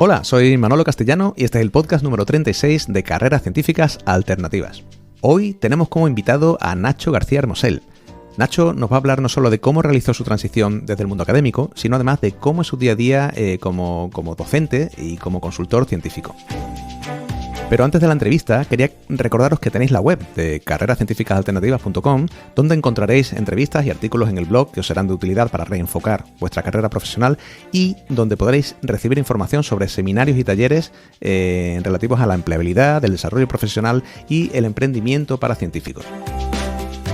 Hola, soy Manolo Castellano y este es el podcast número 36 de Carreras Científicas Alternativas. Hoy tenemos como invitado a Nacho García Hermosel. Nacho nos va a hablar no solo de cómo realizó su transición desde el mundo académico, sino además de cómo es su día a día como docente y como consultor científico. Pero antes de la entrevista, quería recordaros que tenéis la web de carrerascientificasalternativas.com, donde encontraréis entrevistas y artículos en el blog que os serán de utilidad para reenfocar vuestra carrera profesional y donde podréis recibir información sobre seminarios y talleres relativos a la empleabilidad, el desarrollo profesional y el emprendimiento para científicos.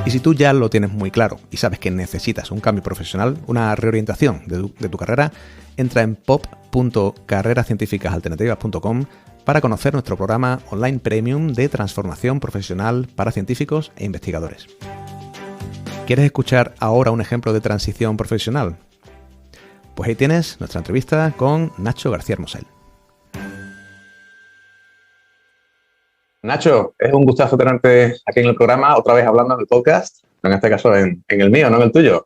Y si tú ya lo tienes muy claro y sabes que necesitas un cambio profesional, una reorientación de tu carrera, entra en pop.carrerascientificasalternativas.com para conocer nuestro programa online premium de transformación profesional para científicos e investigadores. ¿Quieres escuchar ahora un ejemplo de transición profesional? Pues ahí tienes nuestra entrevista con Nacho García Hermosel. Nacho, es un gustazo tenerte aquí en el programa, otra vez hablando en el podcast, en este caso en el mío, no en el tuyo.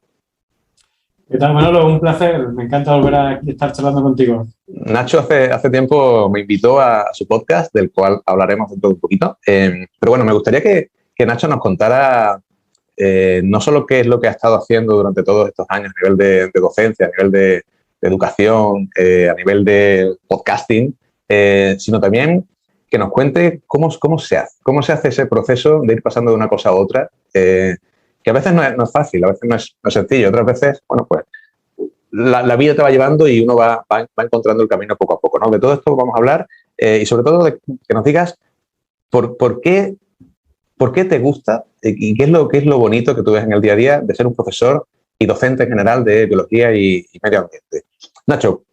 ¿Qué tal, Manolo? Un placer. Me encanta volver a estar charlando contigo. Nacho hace tiempo me invitó a su podcast, del cual hablaremos dentro de un poquito. Pero bueno, me gustaría que Nacho nos contara no solo qué es lo que ha estado haciendo durante todos estos años a nivel de docencia, a nivel de educación, a nivel de podcasting, sino también que nos cuente cómo se hace ese proceso de ir pasando de una cosa a otra, que a veces no es fácil, a veces no es sencillo, otras veces, bueno, pues la vida te va llevando y uno va encontrando el camino poco a poco, ¿no? De todo esto vamos a hablar y sobre todo de que nos digas por qué te gusta y qué es lo bonito que tú ves en el día a día de ser un profesor y docente en general de biología y medio ambiente. Nacho,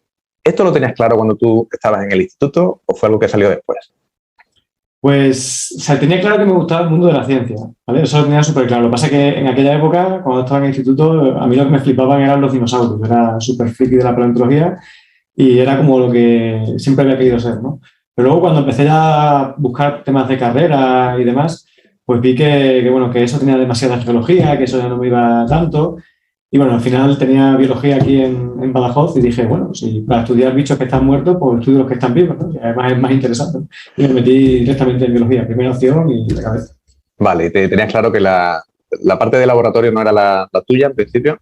¿esto lo tenías claro cuando tú estabas en el instituto o fue algo que salió después? Pues, o sea, tenía claro que me gustaba el mundo de la ciencia, ¿vale? Eso lo tenía súper claro. Lo que pasa es que en aquella época, cuando estaba en el instituto, a mí lo que me flipaban eran los dinosaurios. Era súper friki de la paleontología y era como lo que siempre había querido ser, ¿no? Pero luego cuando empecé ya a buscar temas de carrera y demás, pues vi que eso tenía demasiada geología, que eso ya no me iba tanto. Y bueno, al final tenía biología aquí en Badajoz y dije, bueno, si para estudiar bichos que están muertos, pues estudio los que están vivos, ¿no? Y además es más interesante, ¿no? Y me metí directamente en biología, primera opción y de cabeza. Vale, tenías claro que la parte de laboratorio no era la tuya en principio.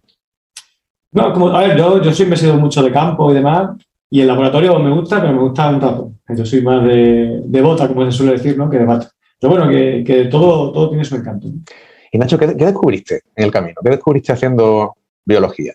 No, a ver, yo siempre he sido mucho de campo y demás, y el laboratorio me gusta, pero me gusta un rato. Yo soy más de bota, como se suele decir, ¿no? Que de bata. Pero bueno, que todo tiene su encanto, ¿no? Y Nacho, ¿qué descubriste en el camino? ¿Qué descubriste haciendo biología?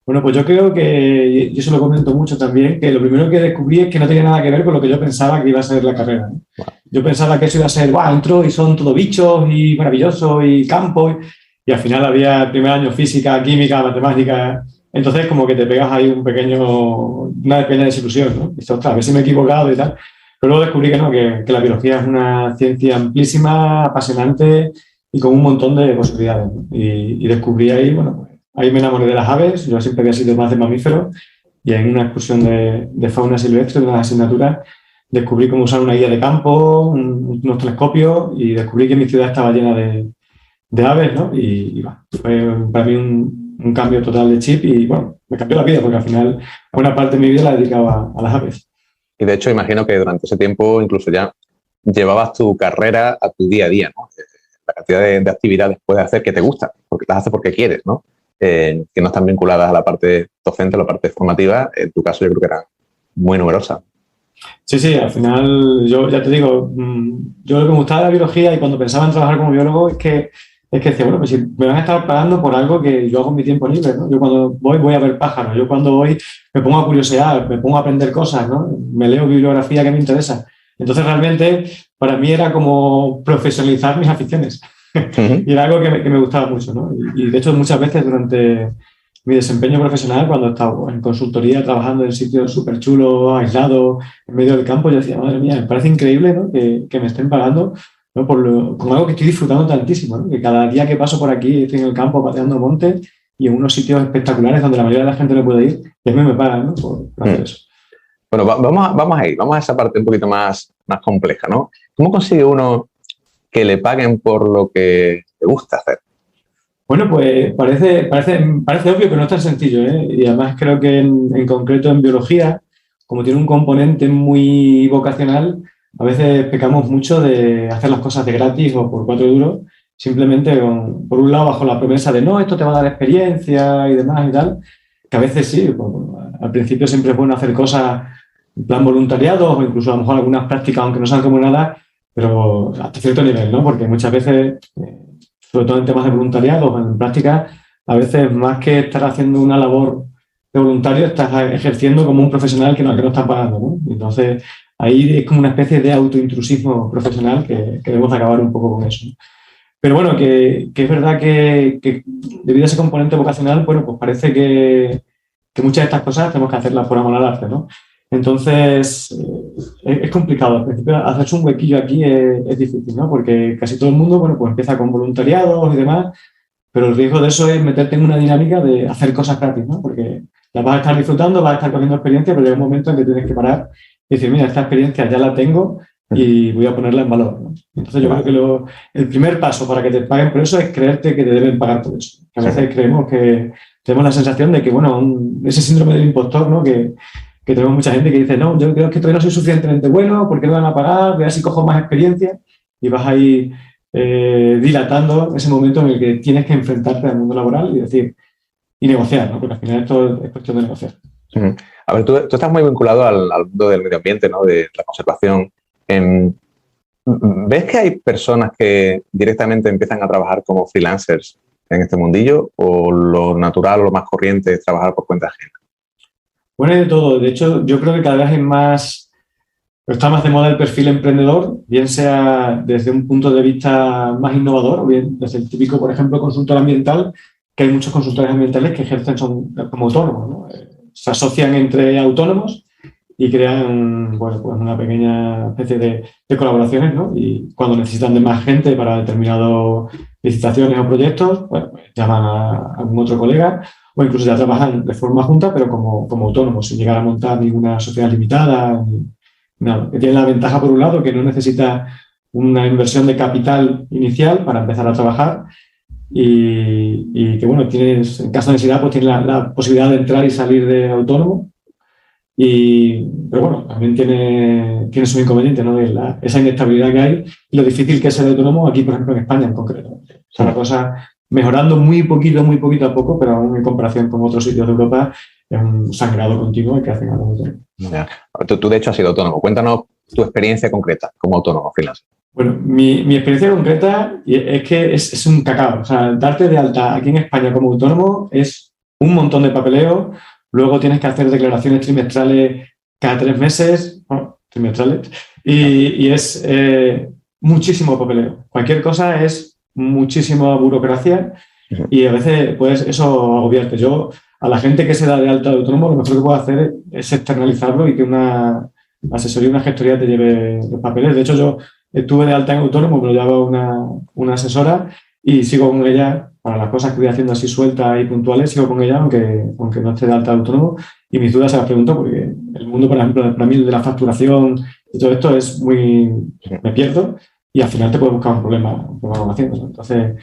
Bueno, pues yo creo que, yo se lo comento mucho también, que lo primero que descubrí es que no tenía nada que ver con lo que yo pensaba que iba a ser la carrera, ¿no? Wow. Yo pensaba que eso iba a ser, entro y son todo bichos y maravilloso y campo, y al final había primer año física, química, matemática. Entonces como que te pegas ahí una pequeña desilusión, ¿no? Y dices, ostras, a ver si me he equivocado y tal. Pero luego descubrí que no, que la biología es una ciencia amplísima, apasionante y con un montón de posibilidades, ¿no? Y descubrí ahí, bueno, pues ahí me enamoré de las aves. Yo siempre había sido más de mamíferos y en una excursión de fauna silvestre, de unas asignaturas, descubrí cómo usar una guía de campo, unos telescopios y descubrí que mi ciudad estaba llena de aves, ¿no? Y fue para mí un cambio total de chip y bueno, me cambió la vida porque al final buena parte de mi vida la dedicaba a las aves. Y de hecho imagino que durante ese tiempo incluso ya llevabas tu carrera a tu día a día, ¿no? La cantidad de actividades puedes hacer que te gustan, porque las haces porque quieres, ¿no? Que no están vinculadas a la parte docente, a la parte formativa. En tu caso yo creo que eran muy numerosas. Sí, al final, yo ya te digo, yo lo que me gustaba de la biología y cuando pensaba en trabajar como biólogo es que decía, bueno, pues si me van a estar pagando por algo que yo hago en mi tiempo libre, ¿no? Yo cuando voy a ver pájaros, yo cuando voy me pongo a curiosear, me pongo a aprender cosas, ¿no? Me leo bibliografía que me interesa. Entonces realmente para mí era como profesionalizar mis aficiones. Y era algo que me gustaba mucho, ¿no? Y de hecho muchas veces durante mi desempeño profesional, cuando estaba en consultoría, trabajando en sitios súper chulos, aislados, en medio del campo, yo decía, madre mía, me parece increíble, ¿no? que me estén pagando, ¿no? Con algo que estoy disfrutando tantísimo, ¿no? Que cada día que paso por aquí estoy en el campo pateando montes y en unos sitios espectaculares donde la mayoría de la gente no puede ir, y a mí me pagan, ¿no? Por hacer eso. Bueno, vamos a esa parte un poquito más compleja, ¿no? ¿Cómo consigue uno que le paguen por lo que le gusta hacer? Bueno, pues parece obvio, pero no es tan sencillo, ¿eh? Y además creo que en concreto en biología, como tiene un componente muy vocacional, a veces pecamos mucho de hacer las cosas de gratis o por 4 euros, simplemente por un lado bajo la promesa de no, esto te va a dar experiencia y demás y tal, que a veces sí, pues, al principio siempre es bueno hacer cosas en plan voluntariado o incluso a lo mejor algunas prácticas, aunque no sean como nada, pero hasta cierto nivel, ¿no? Porque muchas veces, sobre todo en temas de voluntariado o en prácticas, a veces más que estar haciendo una labor de voluntario, estás ejerciendo como un profesional que no están pagando, ¿no? Entonces, ahí es como una especie de autointrusismo profesional que debemos acabar un poco con eso. Pero bueno, que es verdad que debido a ese componente vocacional, bueno, pues parece que muchas de estas cosas tenemos que hacerlas por amor al arte, ¿no? Entonces, es complicado. Al principio, hacerse un huequillo aquí es difícil, ¿no? Porque casi todo el mundo, bueno, pues empieza con voluntariados y demás, pero el riesgo de eso es meterte en una dinámica de hacer cosas gratis, ¿no? Porque las vas a estar disfrutando, vas a estar cogiendo experiencia, pero llega un momento en que tienes que parar y decir, mira, esta experiencia ya la tengo y voy a ponerla en valor, ¿no? Entonces yo creo que el primer paso para que te paguen por eso es creerte que te deben pagar por eso. A veces creemos que tenemos la sensación de que, bueno, ese síndrome del impostor, ¿no? Que tenemos mucha gente que dice, no, yo creo que todavía no soy suficientemente bueno, ¿por qué me van a pagar? Voy a ver si cojo más experiencia y vas ahí dilatando ese momento en el que tienes que enfrentarte al mundo laboral y decir, y negociar, ¿no? Porque al final esto es cuestión de negociar. A ver, tú estás muy vinculado al mundo del medio ambiente, ¿no? De la conservación. ¿Ves que hay personas que directamente empiezan a trabajar como freelancers en este mundillo o lo natural o lo más corriente es trabajar por cuenta ajena? Bueno, hay de todo. De hecho, yo creo que cada vez está más de moda el perfil emprendedor, bien sea desde un punto de vista más innovador o bien desde el típico, por ejemplo, consultor ambiental, que hay muchos consultores ambientales que ejercen como autónomos, ¿no? Se asocian entre autónomos y crean, bueno, pues una pequeña especie de colaboraciones, ¿no? Y cuando necesitan de más gente para determinadas licitaciones o proyectos, bueno, pues llaman a algún otro colega o incluso ya trabajan de forma junta, pero como autónomos, sin llegar a montar ninguna sociedad limitada, ni nada. Que tiene la ventaja, por un lado, que no necesita una inversión de capital inicial para empezar a trabajar y que, bueno, tienes, en caso de necesidad, pues tienes la posibilidad de entrar y salir de autónomo. Pero bueno, también tiene su inconveniente, ¿no? Esa inestabilidad que hay y lo difícil que es ser autónomo aquí, por ejemplo, en España en concreto. O sea, la cosa mejorando muy poquito a poco, pero aún en comparación con otros sitios de Europa es un sangrado continuo y que hacen algo autónomo. Tú, de hecho, has sido autónomo. Cuéntanos tu experiencia concreta como autónomo freelancer. Bueno, mi experiencia concreta es que es un cacao. O sea, darte de alta aquí en España como autónomo es un montón de papeleo. Luego tienes que hacer declaraciones trimestrales cada 3 meses, bueno, trimestrales, y es muchísimo papeleo. Cualquier cosa es muchísima burocracia y a veces pues eso agobiarte. Yo, a la gente que se da de alta de autónomo, lo mejor que puedo hacer es externalizarlo y que una asesoría, una gestoría te lleve los papeles. De hecho, yo estuve de alta en autónomo, me lo llevaba una asesora y sigo con ella para las cosas que voy haciendo así sueltas y puntuales, sigo con ella aunque no esté de alta de autónomo y mis dudas se las pregunto porque el mundo, por ejemplo, para mí de la facturación y todo esto es muy... me pierdo y al final te puede buscar un problema haciendo, ¿no? Entonces,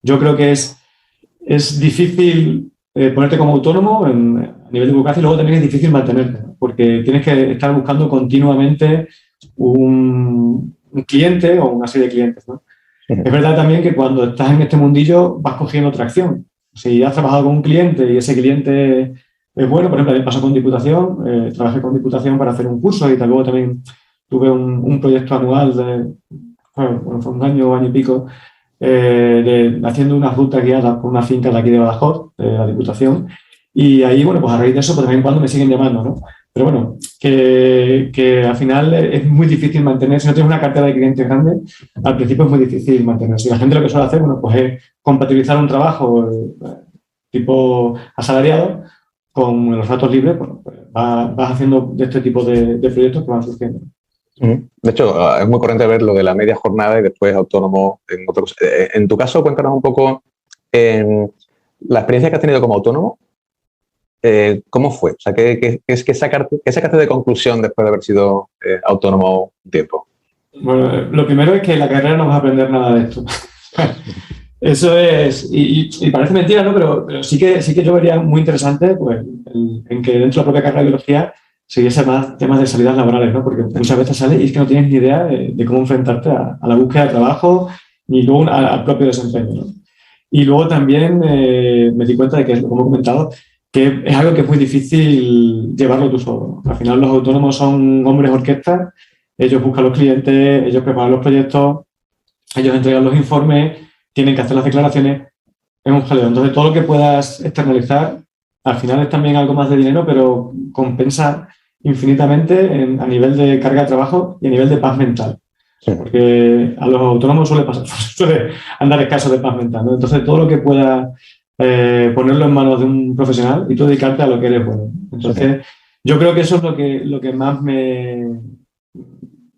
yo creo que es difícil ponerte como autónomo a nivel de burocracia y luego también es difícil mantenerte, ¿no? Porque tienes que estar buscando continuamente un cliente o una serie de clientes, ¿no? Es verdad también que cuando estás en este mundillo vas cogiendo tracción. Si has trabajado con un cliente y ese cliente es bueno, por ejemplo, a mí me pasó con Diputación, trabajé con Diputación para hacer un curso y luego también tuve un proyecto anual fue un año y pico, haciendo unas rutas guiadas por una finca de aquí de Badajoz, de la Diputación, y ahí, bueno, pues a raíz de eso, pues de vez en cuando me siguen llamando, ¿no? Pero bueno, que al final es muy difícil mantener, si no tienes una cartera de clientes grande, al principio es muy difícil mantener. Si la gente lo que suele hacer, bueno, pues es compatibilizar un trabajo tipo asalariado con los ratos libres, bueno, pues vas haciendo de este tipo de proyectos que van surgiendo. De hecho, es muy corriente ver lo de la media jornada y después autónomo en otros. En tu caso, cuéntanos un poco la experiencia que has tenido como autónomo. ¿Cómo fue? O sea, ¿qué sacaste de conclusión después de haber sido autónomo un tiempo? Bueno, lo primero es que en la carrera no vas a aprender nada de esto. Eso es, y parece mentira, ¿no? Pero sí que yo vería muy interesante pues, en que dentro de la propia carrera de biología se diese más temas de salidas laborales, ¿no? Porque muchas veces sale y es que no tienes ni idea de cómo enfrentarte a la búsqueda de trabajo ni luego al propio desempeño, ¿no? Y luego también me di cuenta de que, como he comentado, que es algo que es muy difícil llevarlo tú solo, ¿no? Al final los autónomos son hombres orquestas, ellos buscan los clientes, ellos preparan los proyectos, ellos entregan los informes, tienen que hacer las declaraciones, es un jaleo. Entonces, todo lo que puedas externalizar, al final es también algo más de dinero, pero compensa infinitamente a nivel de carga de trabajo y a nivel de paz mental. Sí. Porque a los autónomos suele andar escaso de paz mental, ¿no? Entonces, todo lo que puedas ponerlo en manos de un profesional y tú dedicarte a lo que eres bueno. Entonces, yo creo que eso es lo que más me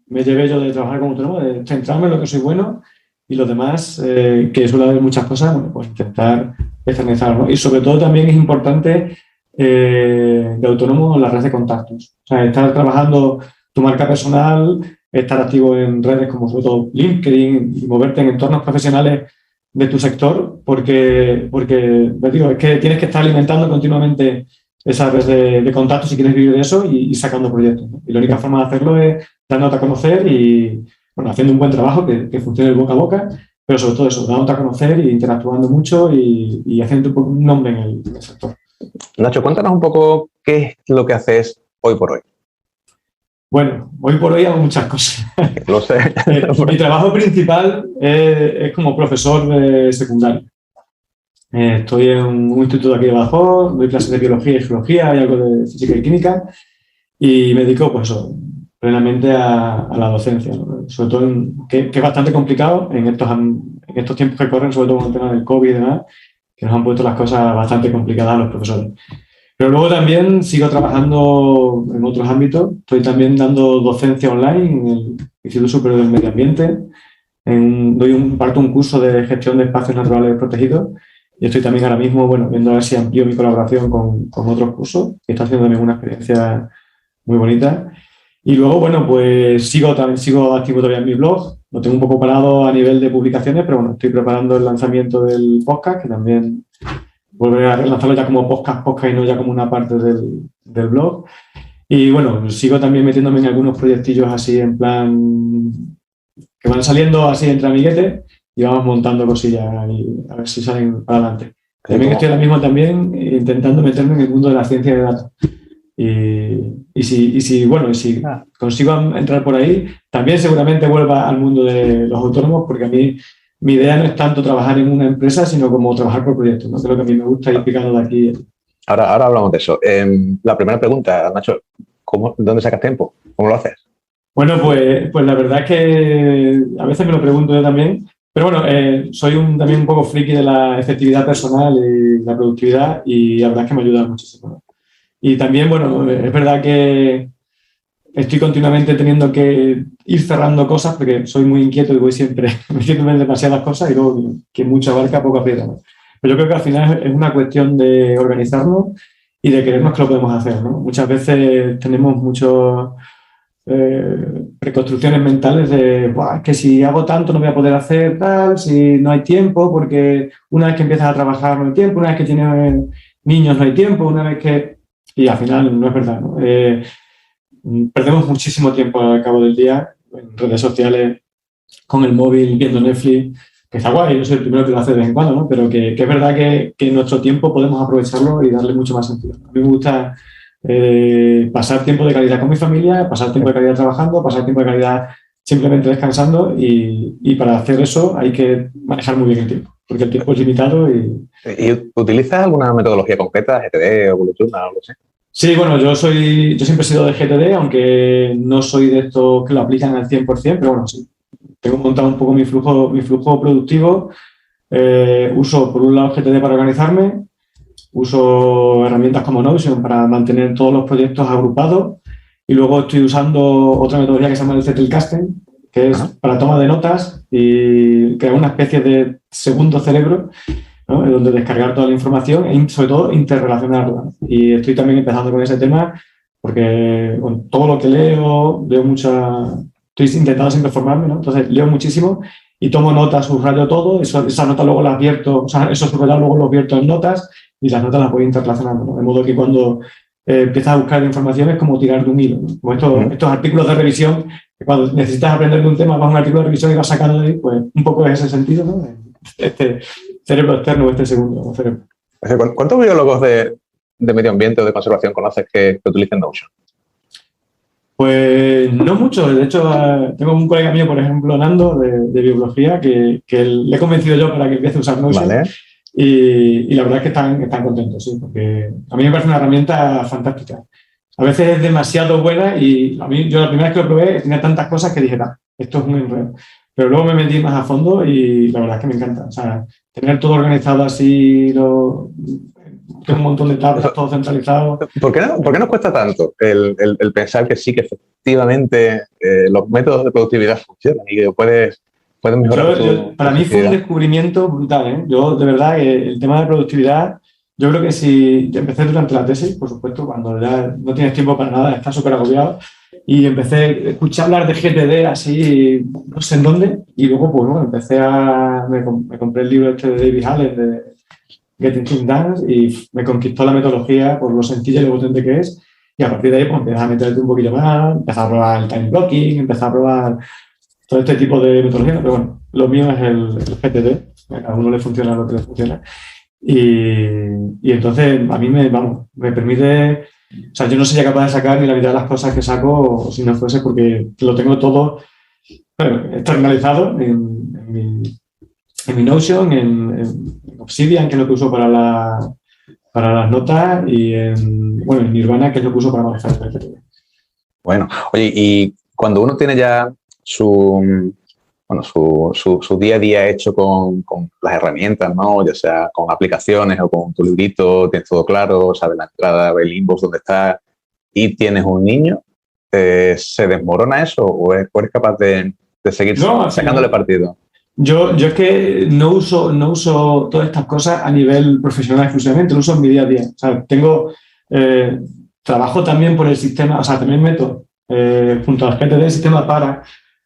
llevé yo de trabajar como autónomo, de centrarme en lo que soy bueno y los demás, que suele haber muchas cosas, bueno, pues intentar externalizar, ¿no? Y sobre todo también es importante de autónomo la red de contactos. O sea, estar trabajando tu marca personal, estar activo en redes como sobre todo LinkedIn y moverte en entornos profesionales de tu sector, porque les digo, es que tienes que estar alimentando continuamente esa red de contactos si quieres vivir de eso y sacando proyectos, ¿no? Y la única forma de hacerlo es dándote a conocer y, bueno, haciendo un buen trabajo que funcione el boca a boca, pero sobre todo eso, dándote a conocer e interactuando mucho y haciendo un nombre en el sector. Nacho, cuéntanos un poco qué es lo que haces hoy por hoy. Bueno, hoy por hoy hago muchas cosas. Lo sé. Mi trabajo principal es como profesor secundario. Estoy en un instituto aquí de Badajoz, doy clases de biología y geología y algo de física y química y me dedico pues plenamente a la docencia, ¿no? Sobre todo que es bastante complicado en estos tiempos que corren, sobre todo con el tema del COVID y demás, que nos han puesto las cosas bastante complicadas a los profesores. Pero luego también sigo trabajando en otros ámbitos. Estoy también dando docencia online en el Instituto Superior del Medio Ambiente. Parto un curso de gestión de espacios naturales protegidos. Y estoy también ahora mismo, bueno, viendo a ver si amplío mi colaboración con otros cursos, que está haciendo también una experiencia muy bonita. Y luego, bueno, pues sigo activo todavía en mi blog. Lo tengo un poco parado a nivel de publicaciones, pero bueno, estoy preparando el lanzamiento del podcast, que también volveré a lanzarlo ya como podcast y no ya como una parte del blog. Y bueno, sigo también metiéndome en algunos proyectillos así en plan que van saliendo así entre amiguetes y vamos montando cosillas y a ver si salen para adelante. También estoy ahora mismo también intentando meterme en el mundo de la ciencia de datos. Y si consigo entrar por ahí, también seguramente vuelva al mundo de los autónomos, porque a mí mi idea no es tanto trabajar en una empresa, sino como trabajar por proyectos, ¿no? Que es lo que a mí me gusta ir picando de aquí. Ahora hablamos de eso. La primera pregunta, Nacho, ¿dónde sacas tiempo? ¿Cómo lo haces? Bueno, pues la verdad es que a veces me lo pregunto yo también, pero bueno, soy también un poco friki de la efectividad personal y la productividad y la verdad es que me ayuda muchísimo, ¿no? Y también, bueno, es verdad que estoy continuamente teniendo que ir cerrando cosas porque soy muy inquieto y voy siempre metiéndome en demasiadas cosas y luego que mucho abarca, poco aprieta, ¿no? Pero yo creo que al final es una cuestión de organizarnos y de creernos que lo podemos hacer, ¿no? Muchas veces tenemos muchas preconstrucciones mentales de que si hago tanto no voy a poder hacer tal, si no hay tiempo, porque una vez que empiezas a trabajar no hay tiempo, una vez que tienes niños no hay tiempo, una vez que... Y al final no es verdad, ¿no? Perdemos muchísimo tiempo al cabo del día en redes sociales, con el móvil, viendo Netflix, que está guay, yo soy el primero que lo hace de vez en cuando, ¿no? Pero que es verdad que nuestro tiempo podemos aprovecharlo y darle mucho más sentido. A mí me gusta pasar tiempo de calidad con mi familia, pasar tiempo de calidad trabajando, pasar tiempo de calidad simplemente descansando y para hacer eso hay que manejar muy bien el tiempo, porque el tiempo es limitado y... ¿Y utilizas alguna metodología concreta, GTD o Bullet Journal o algo así? Sí, bueno, yo siempre he sido de GTD, aunque no soy de estos que lo aplican al 100%, pero bueno, sí. Tengo montado un poco mi flujo productivo. Uso, por un lado, GTD para organizarme. Uso herramientas como Notion para mantener todos los proyectos agrupados. Y luego estoy usando otra metodología que se llama el Zettelkasten, que es para toma de notas y crear una especie de segundo cerebro, ¿no? Donde descargar toda la información e sobre todo interrelacionarla. Y estoy también empezando con ese tema porque todo lo que leo mucha... Estoy intentando siempre formarme, ¿no? Entonces leo muchísimo y tomo notas, subrayo todo, esas notas luego las vierto, o sea, esos subrayados luego los vierto en notas y las notas las voy interrelacionando, ¿no? De modo que cuando empiezas a buscar información es como tirar de un hilo, ¿no? Como estos artículos de revisión, que cuando necesitas aprender de un tema, vas a un artículo de revisión y vas sacando de ahí, pues un poco en ese sentido, ¿no? Este cerebro externo, este segundo cerebro. ¿Cuántos biólogos de medio ambiente o de conservación conoces que utilicen Notion? Pues no mucho. De hecho, tengo un colega mío, por ejemplo, Nando, de biología, que le he convencido yo para que empiece a usar Notion. Vale. Y la verdad es que están contentos, sí, porque a mí me parece una herramienta fantástica. A veces es demasiado buena y yo la primera vez que lo probé tenía tantas cosas que dije, esto es un enredo. Pero luego me metí más a fondo y la verdad es que me encanta. O sea, tener todo organizado así, tengo un montón de tablas, todo centralizado. ¿Por qué nos cuesta tanto el pensar que sí, que efectivamente los métodos de productividad funcionan y que puedes mejorar para mí fue un descubrimiento brutal, ¿eh? Yo, de verdad, el tema de productividad, yo creo que si empecé durante la tesis, por supuesto, cuando ya no tienes tiempo para nada, estás súper agobiado, y escuché hablar de GTD así, no sé en dónde, y luego, pues, bueno, me compré el libro este de David Allen, de Getting Things Done, y me conquistó la metodología por lo sencilla y lo potente que es, y a partir de ahí, pues, empiezas a meterte un poquillo más, empiezas a probar el time blocking, empiezas a probar todo este tipo de metodología, pero bueno, lo mío es el GTD, a uno le funciona lo que le funciona. Y entonces a mí me permite, o sea, yo no sería capaz de sacar ni la mitad de las cosas que saco si no fuese porque lo tengo todo externalizado en mi Notion, en Obsidian, que es lo que uso para las notas, y en Nirvana, que es lo que uso para manejar el GTD. Bueno, oye, y cuando uno tiene ya su día a día hecho con las herramientas, ¿no? Ya sea con aplicaciones o con tu librito, tienes todo claro, sabes la entrada, el inbox dónde está, y tienes un niño, ¿se desmorona eso o eres capaz de seguir sacándole partido? Yo es que no uso todas estas cosas a nivel profesional exclusivamente, lo uso en mi día a día. O sea, trabajo también por el sistema, o sea, también meto junto al GTD el sistema PARA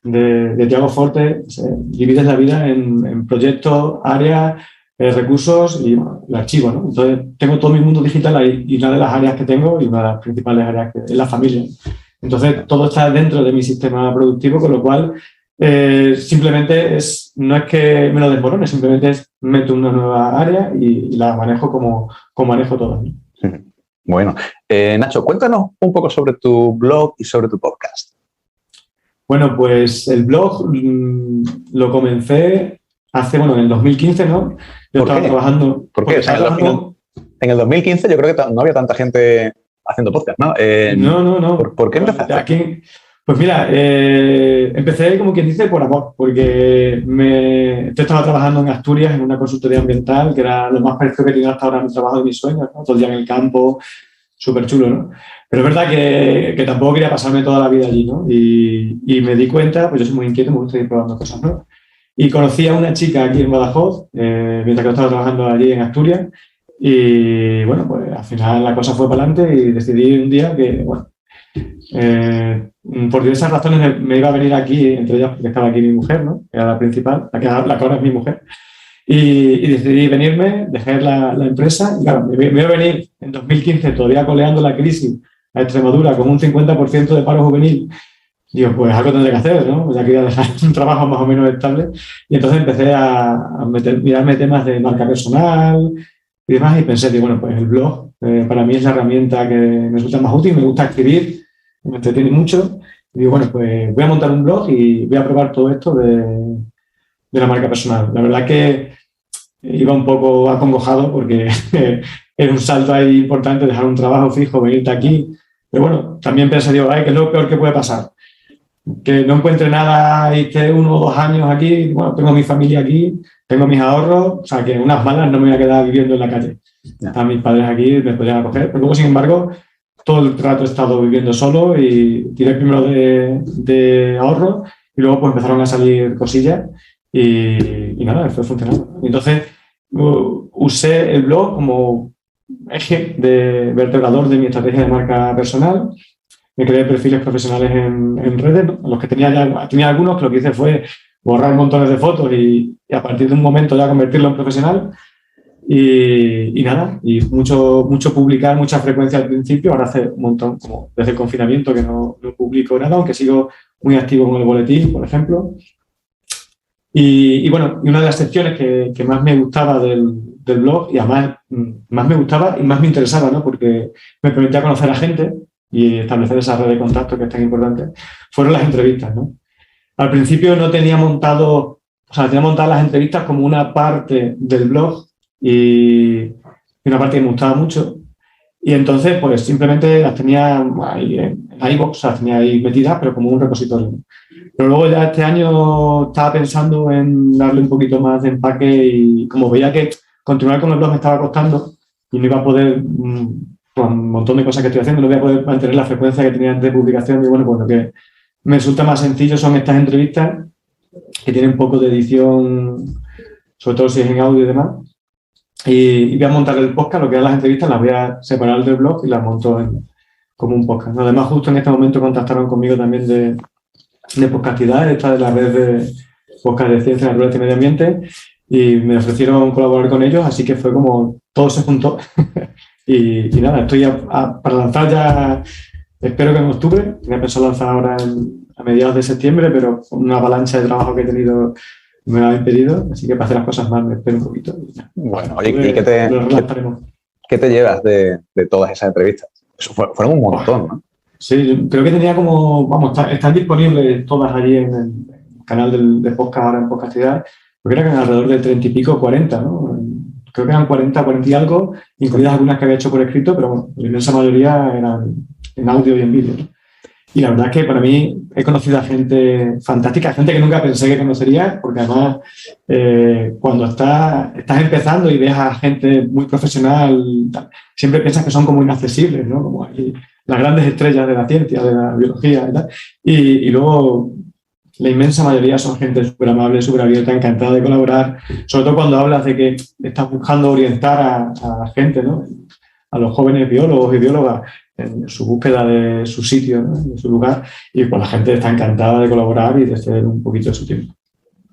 de Tiago Forte, divides la vida en proyectos, áreas, recursos y el archivo, ¿no? Entonces, tengo todo mi mundo digital ahí y una de las áreas que tengo y una de las principales áreas es la familia. Entonces, todo está dentro de mi sistema productivo, con lo cual simplemente no es que me lo desmorone, simplemente meto una nueva área y la manejo como manejo todo. Bueno, Nacho, cuéntanos un poco sobre tu blog y sobre tu podcast. Bueno, pues el blog lo comencé en el 2015, ¿no? Yo estaba trabajando... ¿Por qué? O sea, en el 2015 yo creo que no había tanta gente haciendo podcast, ¿no? No. ¿Por qué empezaste? Pues mira, empecé, como quien dice, por amor, porque yo estaba trabajando en Asturias en una consultoría ambiental, que era lo más parecido que tenía hasta ahora en mi trabajo de mis sueños, ¿no? Todo el día en el campo, súper chulo, ¿no? Pero es verdad que tampoco quería pasarme toda la vida allí, ¿no? Y me di cuenta, pues yo soy muy inquieto, me gusta ir probando cosas nuevas. Y conocí a una chica aquí en Badajoz, mientras que yo estaba trabajando allí en Asturias, y bueno, pues al final la cosa fue para adelante y decidí un día que, bueno, por diversas razones me iba a venir aquí, entre ellas porque estaba aquí mi mujer, ¿no? Que era la principal, la que ahora es mi mujer. Y decidí venirme, dejé la empresa y claro, me iba a venir en 2015 todavía coleando la crisis a Extremadura con un 50% de paro juvenil. Digo, pues algo tendré que hacer, ¿no? Ya quería dejar un trabajo más o menos estable y entonces empecé a mirarme temas de marca personal y demás y pensé, digo, bueno, pues el blog para mí es la herramienta que me resulta más útil, me gusta escribir, me entretiene mucho. Y digo, bueno, pues voy a montar un blog y voy a probar todo esto de la marca personal. La verdad que iba un poco acongojado porque era un salto ahí importante dejar un trabajo fijo, venirte aquí. Pero bueno, también pensé, digo, ¿qué es lo peor que puede pasar? Que no encuentre nada y esté 1 o 2 años aquí. Bueno, tengo mi familia aquí, tengo mis ahorros, o sea que unas malas no me voy a quedar viviendo en la calle. Están mis padres aquí, me podrían acoger. Pero luego, sin embargo, todo el rato he estado viviendo solo y tiré primero de ahorro y luego pues empezaron a salir cosillas y nada, fue funcionando. Entonces usé el blog como eje vertebrador de mi estrategia de marca personal. Me creé perfiles profesionales en redes, ¿no? Los que tenía algunos que lo que hice fue borrar montones de fotos y a partir de un momento ya convertirlo en profesional. Y nada, y mucho publicar, mucha frecuencia al principio. Ahora hace un montón, como desde el confinamiento, que no publico nada, aunque sigo muy activo con el boletín, por ejemplo. Y bueno, y una de las secciones que más me gustaba del blog, y además más me gustaba y más me interesaba, ¿no? Porque me permitía conocer a gente y establecer esa red de contacto que es tan importante, fueron las entrevistas, ¿no? Al principio no tenía montado, o sea, tenía montadas las entrevistas como una parte del blog y una parte que me gustaba mucho. Y entonces, pues simplemente las tenía ahí en iVoox, las tenía ahí metidas, pero como un repositorio. Pero luego ya este año estaba pensando en darle un poquito más de empaque y como veía que continuar con el blog me estaba costando y no iba a poder, con un montón de cosas que estoy haciendo, no voy a poder mantener la frecuencia que tenía antes de publicación. Y bueno, pues lo que me resulta más sencillo son estas entrevistas que tienen un poco de edición, sobre todo si es en audio y demás. Y voy a montar el podcast, lo que es las entrevistas, las voy a separar del blog y las monto como un podcast. Además, justo en este momento contactaron conmigo también de Podcastidad, esta de la red de podcast de ciencia, naturaleza y medio ambiente, y me ofrecieron colaborar con ellos, así que fue como todo se juntó. y nada, estoy para lanzar ya, espero que en octubre, me he pensado lanzar ahora a mediados de septiembre, pero con una avalancha de trabajo que he tenido me lo ha impedido, así que para hacer las cosas más me espero un poquito. Bueno, oye, ¿y qué te llevas de todas esas entrevistas? Eso fueron un montón, ¿no? Sí, creo que tenía están disponibles todas allí en el canal de podcast, ahora en Podcastidad, porque eran alrededor de 30 y pico, 40, ¿no? Creo que eran 40 y algo, incluidas algunas que había hecho por escrito, pero bueno, la inmensa mayoría eran en audio y en vídeo, ¿no? Y la verdad es que para mí he conocido a gente fantástica, gente que nunca pensé que conocería, porque además cuando estás empezando y ves a gente muy profesional, siempre piensas que son como inaccesibles, ¿no? Como aquí las grandes estrellas de la ciencia, de la biología y tal. Y luego la inmensa mayoría son gente súper amable, súper abierta, encantada de colaborar, sobre todo cuando hablas de que estás buscando orientar a la gente, ¿no? A los jóvenes biólogos y biólogas en su búsqueda de su sitio, ¿no? De su lugar, y pues la gente está encantada de colaborar y de ceder un poquito de su tiempo.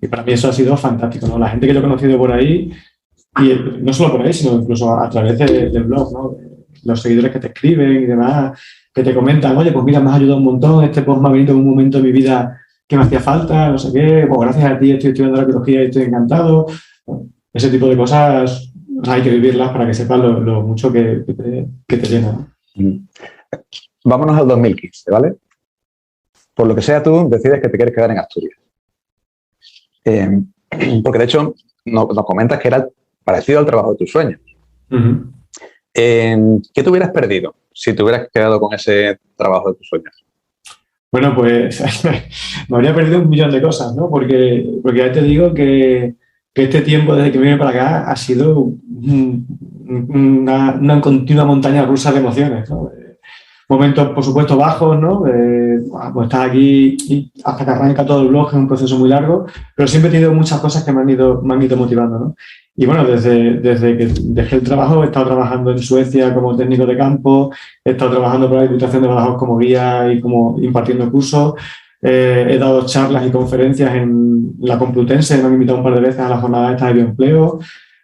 Y para mí eso ha sido fantástico, ¿no? La gente que yo he conocido por ahí, y no solo por ahí, sino incluso a través del blog, ¿no? Los seguidores que te escriben y demás, que te comentan, oye, pues mira, me has ayudado un montón, este post me ha venido en un momento de mi vida que me hacía falta, no sé qué, pues gracias a ti estoy estudiando la biología y estoy encantado. Bueno, ese tipo de cosas, o sea, hay que vivirlas para que sepas lo mucho que te llena, ¿no? Vámonos al 2015, ¿vale? Por lo que sea, tú decides que te quieres quedar en Asturias. Porque de hecho nos comentas que era parecido al trabajo de tus sueños. Uh-huh. ¿Qué te hubieras perdido si te hubieras quedado con ese trabajo de tus sueños? Bueno, pues me habría perdido un millón de cosas, ¿no? Porque ya te digo que este tiempo desde que me vine para acá ha sido una continua montaña rusa de emociones, ¿no? Momentos, por supuesto, bajos, ¿no? Pues estás aquí y hasta que arranca todo el blog es un proceso muy largo, pero siempre he tenido muchas cosas que me han ido motivando, ¿no? Y bueno, desde que dejé el trabajo he estado trabajando en Suecia como técnico de campo, he estado trabajando para la Diputación de Badajoz como guía y como impartiendo cursos, he dado charlas y conferencias en la Complutense, me han invitado un par de veces a la jornada esta de bioempleo.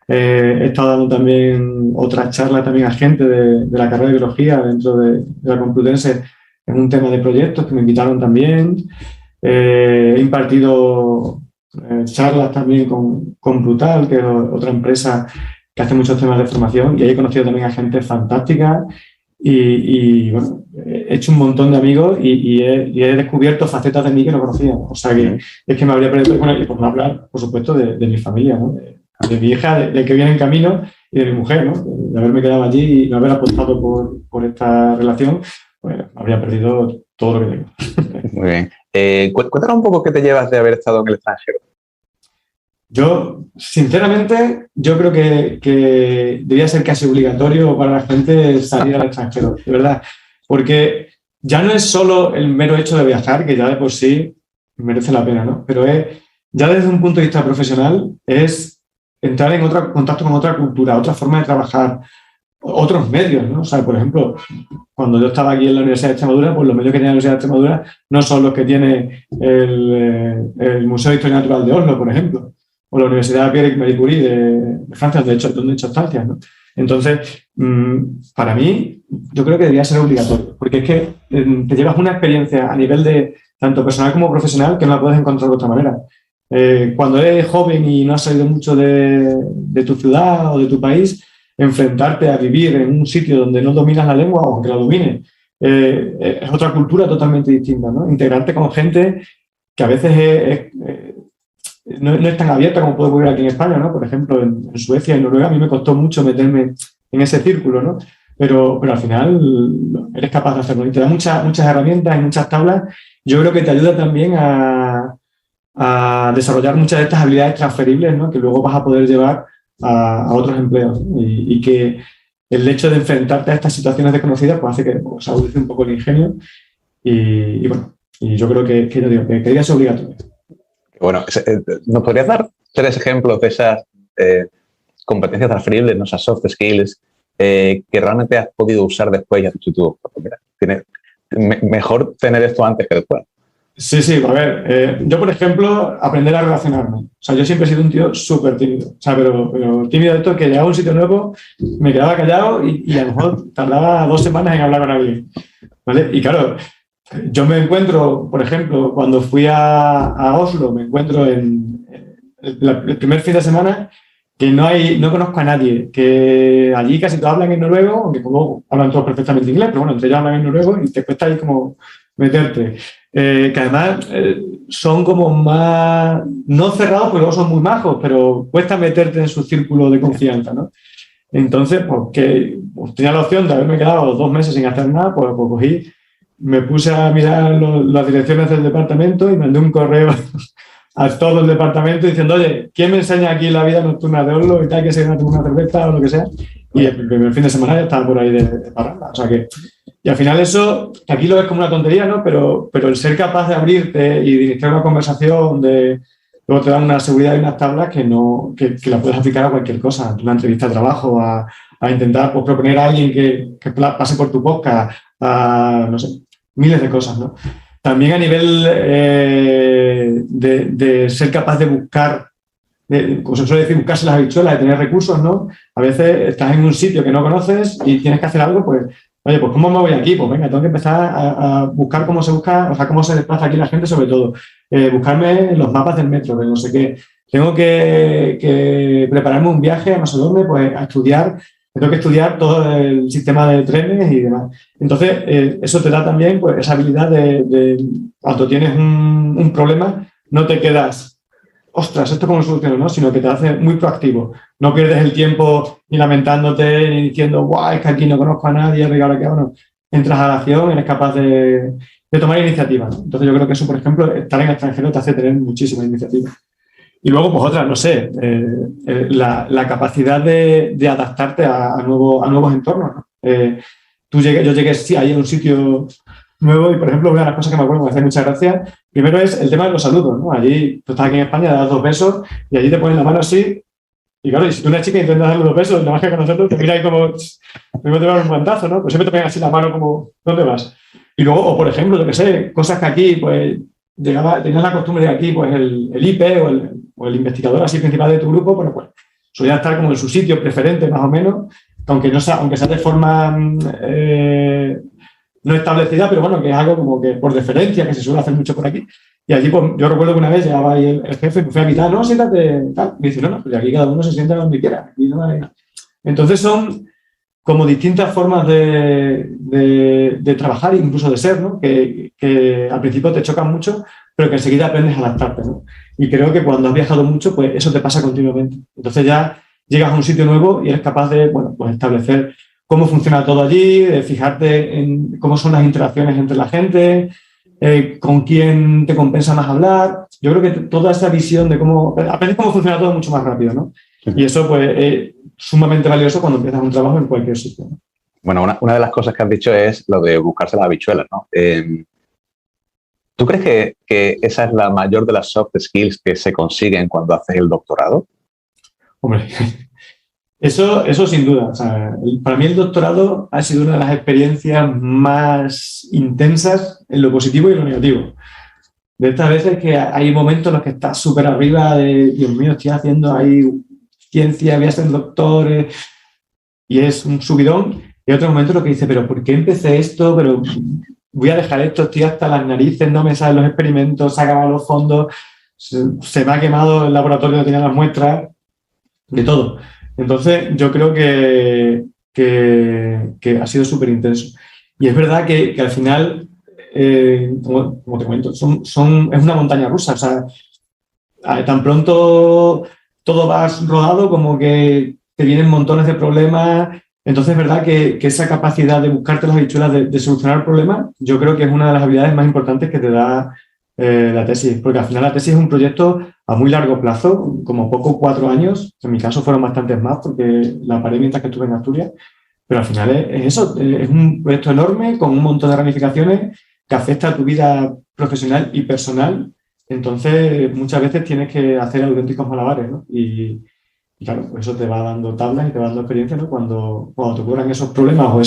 He estado dando también otras charlas también a gente de la carrera de biología dentro de la Complutense en un tema de proyectos que me invitaron también. He impartido charlas también con Brutal, que es otra empresa que hace muchos temas de formación, y ahí he conocido también a gente fantástica y bueno, he hecho un montón de amigos y he descubierto facetas de mí que no conocía. O sea que es que me habría perdido, bueno, y por no hablar, por supuesto, de mi familia, ¿no? De mi hija, de que viene en camino, y de mi mujer, ¿no? De haberme quedado allí y no haber apostado por esta relación, pues habría perdido todo lo que tengo. Muy bien. Cuéntanos un poco qué te llevas de haber estado en el extranjero. Yo, sinceramente, yo creo que debería ser casi obligatorio para la gente salir al extranjero, de verdad. Porque ya no es solo el mero hecho de viajar, que ya de por sí merece la pena, ¿no? Pero ya desde un punto de vista profesional es entrar en contacto con otra cultura, otra forma de trabajar, otros medios, ¿no? O sea, por ejemplo, cuando yo estaba aquí en la Universidad de Extremadura, pues los medios que tiene la Universidad de Extremadura no son los que tiene el Museo de Historia Natural de Oslo, por ejemplo, o la Universidad Pierre Marie Curie de Francia, donde he hecho estancias, ¿no? Entonces, para mí, yo creo que debería ser obligatorio, porque es que te llevas una experiencia a nivel de tanto personal como profesional que no la puedes encontrar de otra manera. Cuando eres joven y no has salido mucho de tu ciudad o de tu país, enfrentarte a vivir en un sitio donde no dominas la lengua, o aunque la domines, es otra cultura totalmente distinta, ¿no? Integrarte con gente que a veces no es tan abierta como puede ocurrir aquí en España, ¿no? Por ejemplo, en Suecia y Noruega a mí me costó mucho meterme en ese círculo, ¿no? Pero al final eres capaz de hacerlo y te da muchas herramientas y muchas tablas. Yo creo que te ayuda también a desarrollar muchas de estas habilidades transferibles, ¿no? Que luego vas a poder llevar a otros empleos, ¿no? Y que el hecho de enfrentarte a estas situaciones desconocidas pues hace que se agudice un poco el ingenio y bueno, y yo creo que debería ser obligatorio. Bueno, ¿nos podrías dar 3 ejemplos de esas competencias transferibles, ¿no? Esas soft skills que realmente has podido usar después y has dicho tú, mira, mejor tener esto antes que después? Sí, a ver, yo por ejemplo, aprender a relacionarme. O sea, yo siempre he sido un tío súper tímido. O sea, pero tímido de esto que llegaba a un sitio nuevo, me quedaba callado y a lo mejor tardaba 2 semanas en hablar con alguien, ¿vale? Y claro, yo me encuentro, por ejemplo, cuando fui a Oslo, me encuentro en el primer fin de semana que no conozco a nadie, que allí casi todos hablan en noruego, aunque luego hablan todos perfectamente inglés, pero bueno, entre ellos hablan en noruego y te cuesta ahí como meterte. Que además son como más, no cerrados porque luego son muy majos, pero cuesta meterte en su círculo de confianza, ¿no? Entonces, pues tenía la opción de haberme quedado 2 meses sin hacer nada, pues cogí, me puse a mirar las direcciones del departamento y mandé un correo a todo el departamento diciendo, oye, ¿quién me enseña aquí la vida nocturna de Oslo y tal, que se gana una cerveza o lo que sea? Y el primer fin de semana ya estaba por ahí de parranda. O sea que, y al final eso, que aquí lo ves como una tontería, ¿no? Pero el ser capaz de abrirte y de iniciar una conversación de luego te dan una seguridad y unas tablas que la puedes aplicar a cualquier cosa, a una entrevista de trabajo, a intentar pues, proponer a alguien que pase por tu podcast, a, no sé, miles de cosas, ¿no? También a nivel de ser capaz de buscar, como se suele decir, buscarse las habichuelas, de tener recursos, ¿no? A veces estás en un sitio que no conoces y tienes que hacer algo, pues, oye, pues ¿cómo me voy aquí? Pues venga, tengo que empezar a buscar cómo se busca, o sea, cómo se desplaza aquí la gente, sobre todo. Buscarme los mapas del metro, de no sé qué. Tengo que prepararme un viaje a no sé dónde, pues a estudiar. Tengo que estudiar todo el sistema de trenes y demás. Entonces, eso te da también pues, esa habilidad de cuando tienes un problema, no te quedas, ostras, ¿esto cómo lo soluciono? ¿No? Sino que te hace muy proactivo. No pierdes el tiempo ni lamentándote ni diciendo, guau, es que aquí no conozco a nadie, ahora qué hago. No. Entras a la acción, eres capaz de tomar iniciativa, ¿no? Entonces, yo creo que eso, por ejemplo, estar en el extranjero te hace tener muchísima iniciativa. Y luego, pues otra, no sé, la capacidad de adaptarte a nuevos entornos, ¿no? Yo llegué sí, ahí a un sitio nuevo y, por ejemplo, una de las cosas que me acuerdo que me hace mucha gracia, primero es el tema de los saludos, ¿no? Allí, tú estás aquí en España, das 2 besos y allí te ponen la mano así y claro, y si tú una chica intentas darle 2 besos, nada más que conocerlo, te mira ahí como, primero te va a dar un guantazo, ¿no? Pues siempre te ponen así la mano como, ¿dónde vas? Y luego, o por ejemplo, yo qué sé, cosas que aquí, pues, tenías la costumbre de aquí, pues el IP o el investigador así principal de tu grupo, bueno, pues solía estar como en su sitio preferente, más o menos, aunque sea de forma no establecida, pero bueno, que es algo como que por deferencia, que se suele hacer mucho por aquí. Y allí, pues, yo recuerdo que una vez llegaba ahí el jefe y me fui a quitar, no, siéntate, tal. Me dice, no, pues aquí cada uno se sienta donde quiera. Aquí no hay... Entonces son como distintas formas de trabajar e incluso de ser, ¿no? Que al principio te chocan mucho, pero que enseguida aprendes a adaptarte, ¿no? Y creo que cuando has viajado mucho, pues eso te pasa continuamente. Entonces ya llegas a un sitio nuevo y eres capaz de, bueno, pues establecer cómo funciona todo allí, de fijarte en cómo son las interacciones entre la gente, con quién te compensa más hablar. Yo creo que toda esa visión de cómo... Aprendes cómo funciona todo mucho más rápido, ¿no? Y eso, pues, es sumamente valioso cuando empiezas un trabajo en cualquier sitio, ¿no? Bueno, una de las cosas que has dicho es lo de buscarse las habichuelas, ¿no? ¿Tú crees que esa es la mayor de las soft skills que se consiguen cuando haces el doctorado? Hombre, Eso sin duda. O sea, para mí el doctorado ha sido una de las experiencias más intensas en lo positivo y en lo negativo. De estas veces que hay momentos en los que estás súper arriba de, Dios mío, estoy haciendo ahí ciencia, voy a ser doctor, y es un subidón. Y otro momento en los que dices, pero ¿por qué empecé esto? Pero voy a dejar esto, estoy hasta las narices, no me salen los experimentos, se acaban los fondos, se me ha quemado el laboratorio donde tenía las muestras, de todo. Entonces, yo creo que ha sido súper intenso. Y es verdad que al final, como te comento, es una montaña rusa. O sea, tan pronto todo va rodado como que te vienen montones de problemas. Entonces, es verdad que esa capacidad de buscarte las habichuelas, de solucionar problemas, yo creo que es una de las habilidades más importantes que te da la tesis, porque al final la tesis es un proyecto a muy largo plazo, como poco 4 años, en mi caso fueron bastantes más porque la paré mientras que estuve en Asturias, pero al final es eso, es un proyecto enorme con un montón de ramificaciones que afecta a tu vida profesional y personal, entonces muchas veces tienes que hacer auténticos malabares, ¿no? Y claro, eso te va dando tablas y te va dando experiencia, ¿no? Cuando te ocurran esos problemas o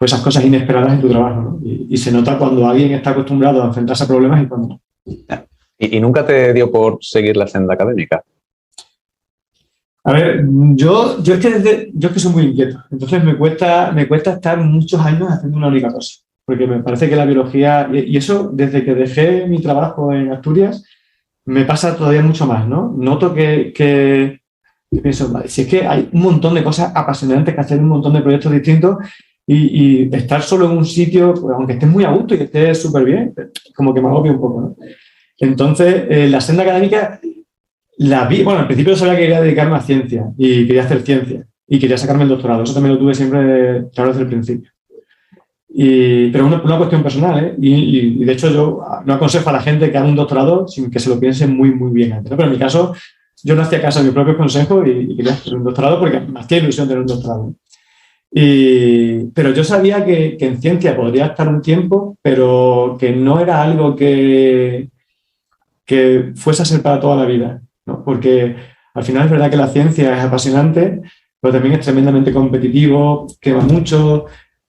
esas cosas inesperadas en tu trabajo, ¿no? Y se nota cuando alguien está acostumbrado a enfrentarse a problemas y cuando no. ¿Y nunca te dio por seguir la senda académica? A ver, yo es que soy muy inquieto, entonces me cuesta estar muchos años haciendo una única cosa, porque me parece que la biología, y eso desde que dejé mi trabajo en Asturias, me pasa todavía mucho más, ¿no? Noto que pienso, vale, si es que hay un montón de cosas apasionantes que hacer, un montón de proyectos distintos, y estar solo en un sitio, pues, aunque estés muy a gusto y estés súper bien, como que me agobia un poco, ¿no? Entonces, la senda académica la vi, bueno, al principio sabía que quería dedicarme a ciencia y quería hacer ciencia y quería sacarme el doctorado, eso también lo tuve siempre claro desde el principio. Pero una cuestión personal, ¿eh? Y de hecho yo no aconsejo a la gente que haga un doctorado sin que se lo piense muy, muy bien antes, ¿no? Pero en mi caso, yo no hacía caso a mis propios consejos y quería hacer un doctorado porque me hacía ilusión tener un doctorado. Pero yo sabía que en ciencia podría estar un tiempo, pero que no era algo que fuese a ser para toda la vida, ¿no? Porque al final es verdad que la ciencia es apasionante, pero también es tremendamente competitivo, quema mucho,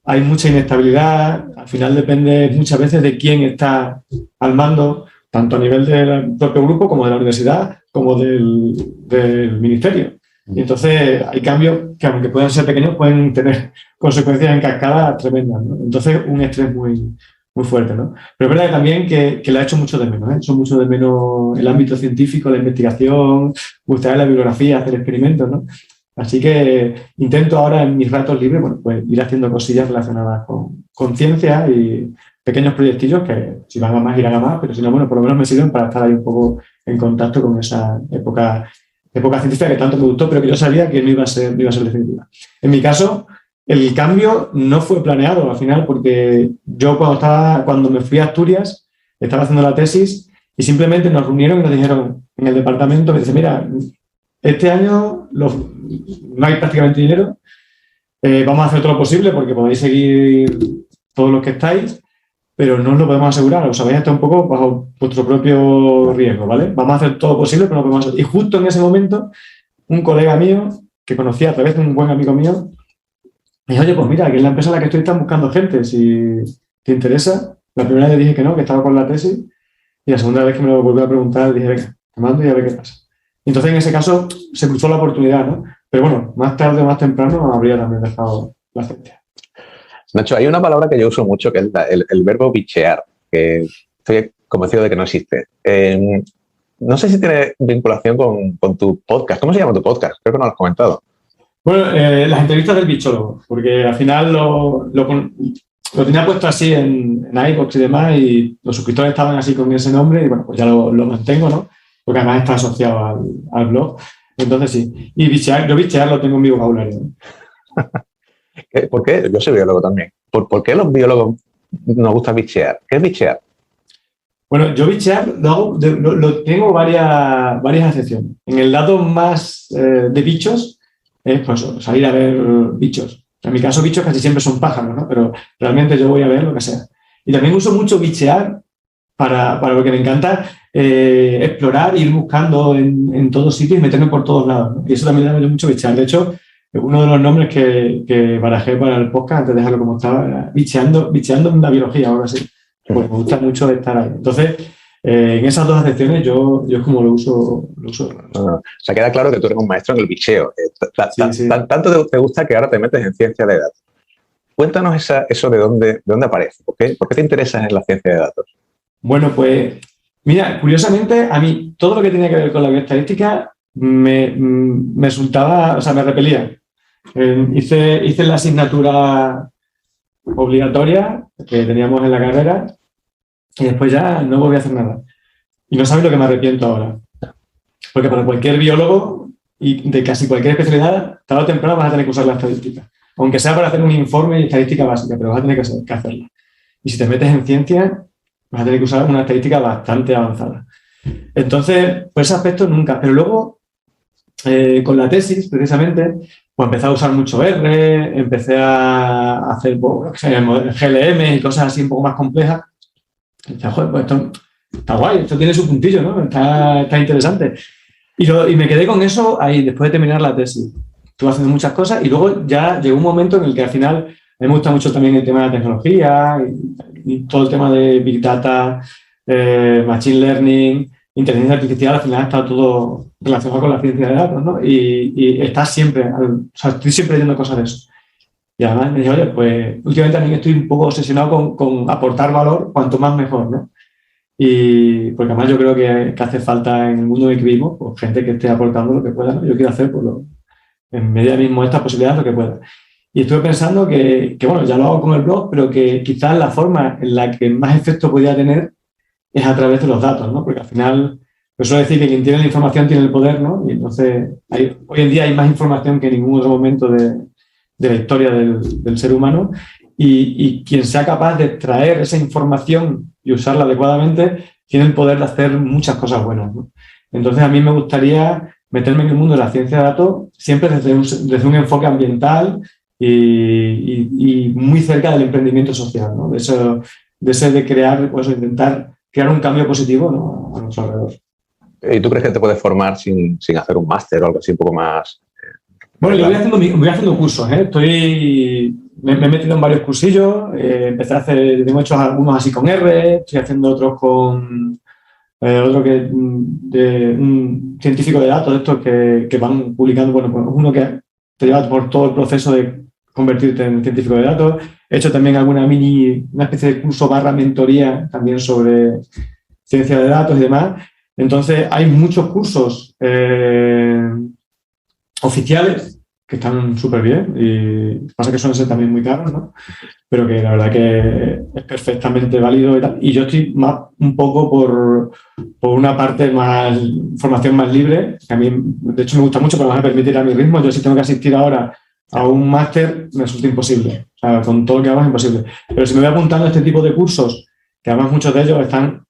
hay mucha inestabilidad, al final depende muchas veces de quién está al mando, tanto a nivel del propio grupo como de la universidad, como del ministerio. Y entonces hay cambios que, aunque puedan ser pequeños, pueden tener consecuencias en cascada tremendas, ¿no? Entonces, un estrés muy, muy fuerte, ¿no? Pero es verdad también que lo ha hecho mucho de menos, ¿eh? He hecho mucho de menos el ámbito científico, la investigación, gustar la bibliografía, hacer experimentos, ¿no? Así que intento ahora en mis ratos libres, bueno, pues ir haciendo cosillas relacionadas con ciencia y pequeños proyectillos que si van a más irán a más, pero si no, bueno, por lo menos me sirven para estar ahí un poco en contacto con esa época científica que tanto me gustó, pero que yo sabía que no iba a ser definitiva. En mi caso, el cambio no fue planeado al final, porque yo cuando me fui a Asturias, estaba haciendo la tesis y simplemente nos reunieron y nos dijeron en el departamento, me dice, mira, este año no hay prácticamente dinero, vamos a hacer todo lo posible porque podéis seguir todos los que estáis, pero no os lo podemos asegurar, os habéis estado un poco bajo vuestro propio riesgo, ¿vale? Vamos a hacer todo lo posible, pero no podemos hacer. Y justo en ese momento, un colega mío, que conocía a través de un buen amigo mío, me dijo, oye, pues mira, que en la empresa en la que estoy están buscando gente, si te interesa. La primera vez dije que no, que estaba con la tesis, y la segunda vez que me lo volvió a preguntar, dije, venga, te mando y a ver qué pasa. Y entonces, en ese caso, se cruzó la oportunidad, ¿no? Pero bueno, más tarde o más temprano habría también dejado la ciencia. Nacho, hay una palabra que yo uso mucho, que es el verbo bichear, que estoy convencido de que no existe. No sé si tiene vinculación con tu podcast. ¿Cómo se llama tu podcast? Creo que no lo has comentado. Bueno, las entrevistas del bichólogo, porque al final lo tenía puesto así en iVoox y demás, y los suscriptores estaban así con ese nombre, y bueno, pues ya lo mantengo, ¿no? Porque además está asociado al blog. Entonces sí. Y bichear lo tengo en mi vocabulario, ¿no? ¿Por qué? Yo soy biólogo también. ¿Por qué los biólogos nos gusta bichear? ¿Qué es bichear? Bueno, yo bichear lo tengo varias acepciones. En el lado más de bichos es pues, salir a ver bichos. En mi caso, bichos casi siempre son pájaros, ¿no? Pero realmente yo voy a ver lo que sea. Y también uso mucho bichear para lo que me encanta explorar, ir buscando en todos sitios y meterme por todos lados, ¿no? Y eso también le da mucho bichear. De hecho, uno de los nombres que barajé para el podcast, antes de dejarlo como estaba, era bicheando en la biología, ahora sí. Pues me gusta mucho estar ahí. Entonces, en esas dos acepciones yo es como lo uso. O sea, queda claro que tú eres un maestro en el bicheo. Sí. Tanto te gusta que ahora te metes en ciencia de datos. Cuéntanos eso de dónde aparece. ¿Por qué te interesas en la ciencia de datos? Bueno, pues, mira, curiosamente, a mí todo lo que tenía que ver con la bioestadística me resultaba, o sea, me repelía. Hice la asignatura obligatoria que teníamos en la carrera y después ya no volví a hacer nada. Y no sabes lo que me arrepiento ahora. Porque para cualquier biólogo y de casi cualquier especialidad, tarde o temprano vas a tener que usar la estadística. Aunque sea para hacer un informe de estadística básica, pero vas a tener que hacerla. Y si te metes en ciencia, vas a tener que usar una estadística bastante avanzada. Entonces, por ese aspecto nunca. Pero luego, con la tesis, precisamente, pues empecé a usar mucho R, empecé a hacer GLM y cosas así un poco más complejas. Y dije, joder, pues esto está guay, esto tiene su puntillo, ¿no? Está interesante. Y me quedé con eso ahí, después de terminar la tesis. Estuve haciendo muchas cosas y luego ya llegó un momento en el que al final a mí me gusta mucho también el tema de la tecnología y todo el tema de Big Data, Machine Learning, inteligencia artificial, al final está todo relacionado con la ciencia de datos, ¿no? Y está siempre, o sea, estoy siempre leyendo cosas de eso. Y además me dije, oye, pues últimamente también estoy un poco obsesionado con aportar valor, cuanto más mejor, ¿no? Y porque además yo creo que hace falta en el mundo en el que vivimos, pues, gente que esté aportando lo que pueda, ¿no? Yo quiero hacer, pues, en medida mismo estas posibilidades, lo que pueda. Y estuve pensando que, bueno, ya lo hago con el blog, pero que quizás la forma en la que más efecto podría tener es a través de los datos, ¿no? Porque al final, pues suelo decir que quien tiene la información tiene el poder, ¿no? Y entonces, hoy en día hay más información que en ningún otro momento de la historia del ser humano. Y quien sea capaz de extraer esa información y usarla adecuadamente, tiene el poder de hacer muchas cosas buenas, ¿no? Entonces, a mí me gustaría meterme en el mundo de la ciencia de datos siempre desde un enfoque ambiental y muy cerca del emprendimiento social, ¿no? De crear, pues, intentar crear un cambio positivo, ¿no?, a nuestro alrededor. ¿Y tú crees que te puedes formar sin hacer un máster o algo así un poco más? Bueno, yo voy haciendo cursos, ¿eh? Me he metido en varios cursillos, empecé a hacer, tengo hecho algunos así con R, estoy haciendo otros con otro de un científico de datos, de estos que van publicando, bueno, pues uno que te lleva por todo el proceso de convertirte en científico de datos. He hecho también una especie de curso / mentoría también sobre ciencia de datos y demás. Entonces, hay muchos cursos oficiales que están súper bien y pasa que suelen ser también muy caros, ¿no? Pero que la verdad que es perfectamente válido y tal. Y yo estoy más un poco por una parte más, formación más libre, que a mí de hecho me gusta mucho, pero me va a permitir a mi ritmo. Yo si tengo que asistir ahora a un máster me resulta imposible. O sea, con todo lo que hago es imposible. Pero si me voy apuntando a este tipo de cursos, que además muchos de ellos están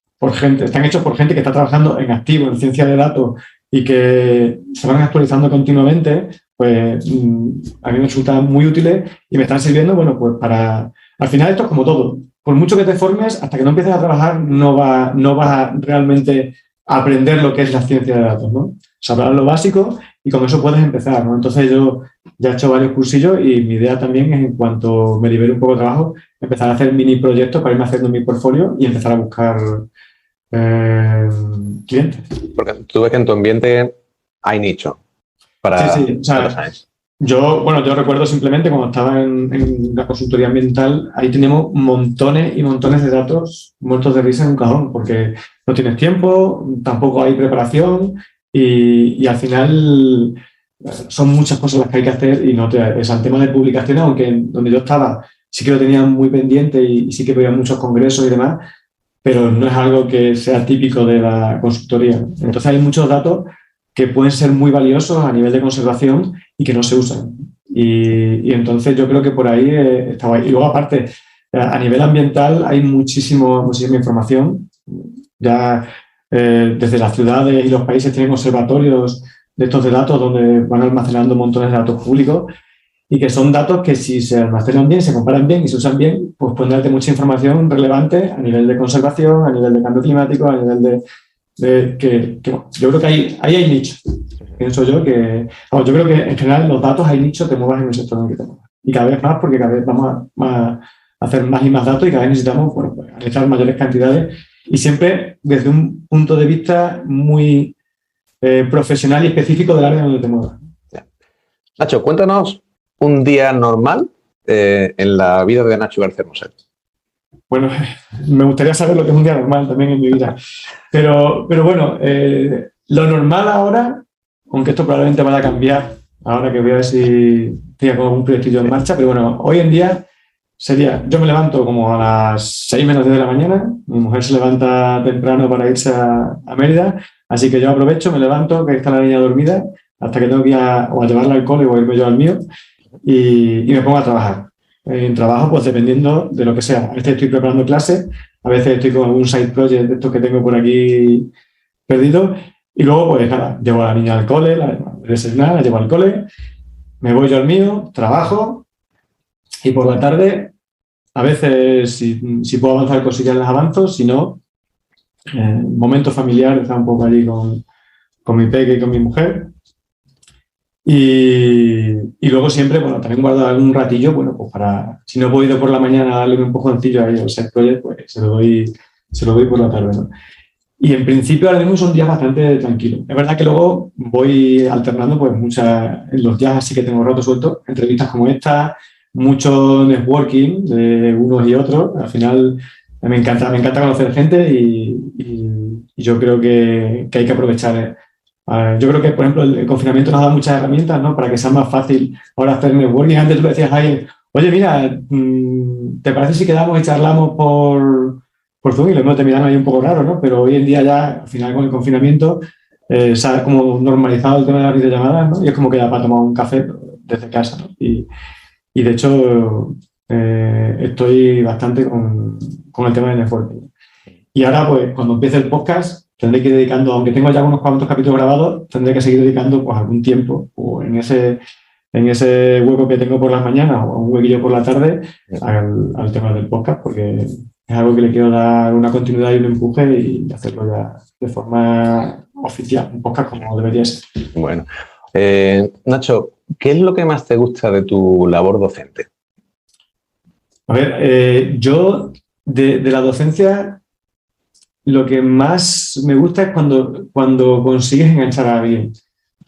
hechos por gente que está trabajando en activo, en ciencia de datos y que se van actualizando continuamente, pues a mí me resultan muy útiles y me están sirviendo, bueno, pues para... Al final esto es como todo. Por mucho que te formes, hasta que no empieces a trabajar, no vas a realmente aprender lo que es la ciencia de datos, ¿no? Sabrás lo básico y con eso puedes empezar, ¿no? Entonces yo ya he hecho varios cursillos y mi idea también es, en cuanto me libere un poco de trabajo, empezar a hacer mini proyectos para irme haciendo mi portfolio y empezar a buscar clientes. Porque tú ves que en tu ambiente hay nicho para... Sí, o sea, yo recuerdo simplemente cuando estaba en la consultoría ambiental, ahí teníamos montones y montones de datos muertos de risa en un cajón, porque no tienes tiempo, tampoco hay preparación y al final son muchas cosas las que hay que hacer y el tema de publicaciones, aunque donde yo estaba sí que lo tenía muy pendiente y sí que veía muchos congresos y demás, pero no es algo que sea típico de la consultoría. Entonces hay muchos datos que pueden ser muy valiosos a nivel de conservación y que no se usan. Y entonces yo creo que por ahí estaba ahí. Y luego, aparte, a nivel ambiental hay muchísima información. Ya desde las ciudades y los países tienen observatorios de estos de datos donde van almacenando montones de datos públicos y que son datos que, si se almacenan bien, se comparan bien y se usan bien, pues pueden darte mucha información relevante a nivel de conservación, a nivel de cambio climático, a nivel yo creo que ahí hay nicho. Pienso yo yo creo que en general en los datos hay nicho, te muevas en el sector en el que te muevas. Y cada vez más, porque cada vez vamos a hacer más y más datos y cada vez necesitamos analizar mayores cantidades y siempre desde un punto de vista muy profesional y específico del área donde te muevas. Nacho, cuéntanos un día normal en la vida de Nacho García Hermosel. Bueno, me gustaría saber lo que es un día normal también en mi vida. Pero bueno, lo normal ahora, aunque esto probablemente vaya a cambiar, ahora que voy a ver si tengo un proyectillo en marcha, pero bueno, hoy en día sería, yo me levanto como a las 6 menos 10 de la mañana, mi mujer se levanta temprano para irse a Mérida, así que yo aprovecho, me levanto, que está la niña dormida, hasta que tengo que ir a llevarla al cole o irme yo al mío, y me pongo a trabajar. En trabajo, pues dependiendo de lo que sea. A veces estoy preparando clases, a veces estoy con algún side project de estos que tengo por aquí perdido, y luego, pues nada, llevo a la niña al cole, la llevo al cole, me voy yo al mío, trabajo, y por la tarde, a veces, si puedo avanzar cosillas, las avanzo, si no, momento familiar, está un poco allí con mi peque y con mi mujer. Y luego siempre, bueno, también guardo algún ratillo, bueno, pues para, si no he podido por la mañana darle un empujoncillo a ellos, el proyecto, pues se lo doy por la tarde, ¿no? Y en principio ahora mismo son días bastante tranquilos. Es verdad que luego voy alternando, pues en los días así que tengo rato suelto, entrevistas como esta, mucho networking de unos y otros. Al final me encanta conocer gente y yo creo que hay que aprovechar. Yo creo que, por ejemplo, el confinamiento nos ha dado muchas herramientas, ¿no? Para que sea más fácil ahora hacer networking. Antes tú le decías a alguien, oye, mira, ¿te parece si quedamos y charlamos por Zoom? Y lo mismo te miran ahí un poco raro, ¿no? Pero hoy en día ya, al final con el confinamiento, se ha como normalizado el tema de las videollamadas, ¿no? Y es como que ya para tomar un café desde casa, ¿no? Y de hecho, estoy bastante con el tema del networking. Y ahora, pues, cuando empiece el podcast, tendré que ir dedicando, aunque tengo ya unos cuantos capítulos grabados, tendré que seguir dedicando pues algún tiempo o en ese hueco que tengo por las mañanas o un huequillo por la tarde al tema del podcast, porque es algo que le quiero dar una continuidad y un empuje y hacerlo ya de forma oficial, un podcast como debería ser. Bueno, Nacho, ¿qué es lo que más te gusta de tu labor docente? A ver, yo de la docencia, lo que más me gusta es cuando consigues enganchar a alguien.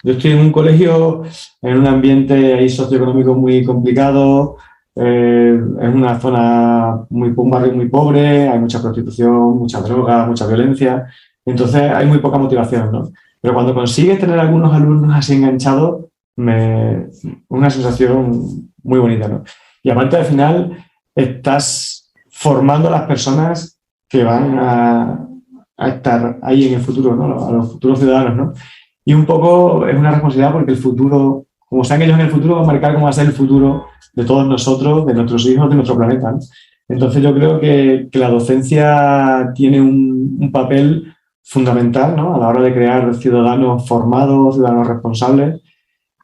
Yo estoy en un colegio, en un ambiente ahí socioeconómico muy complicado, es una zona un barrio muy pobre, hay mucha prostitución, mucha droga, mucha violencia, entonces hay muy poca motivación, ¿no? Pero cuando consigues tener algunos alumnos así enganchados, una sensación muy bonita, ¿no? Y aparte al final estás formando a las personas que van a estar ahí en el futuro, ¿no? A los futuros ciudadanos, ¿no? Y un poco es una responsabilidad porque el futuro, como sean ellos en el futuro, va a marcar cómo va a ser el futuro de todos nosotros, de nuestros hijos, de nuestro planeta, ¿no? Entonces yo creo que la docencia tiene un papel fundamental, ¿no? A la hora de crear ciudadanos formados, ciudadanos responsables.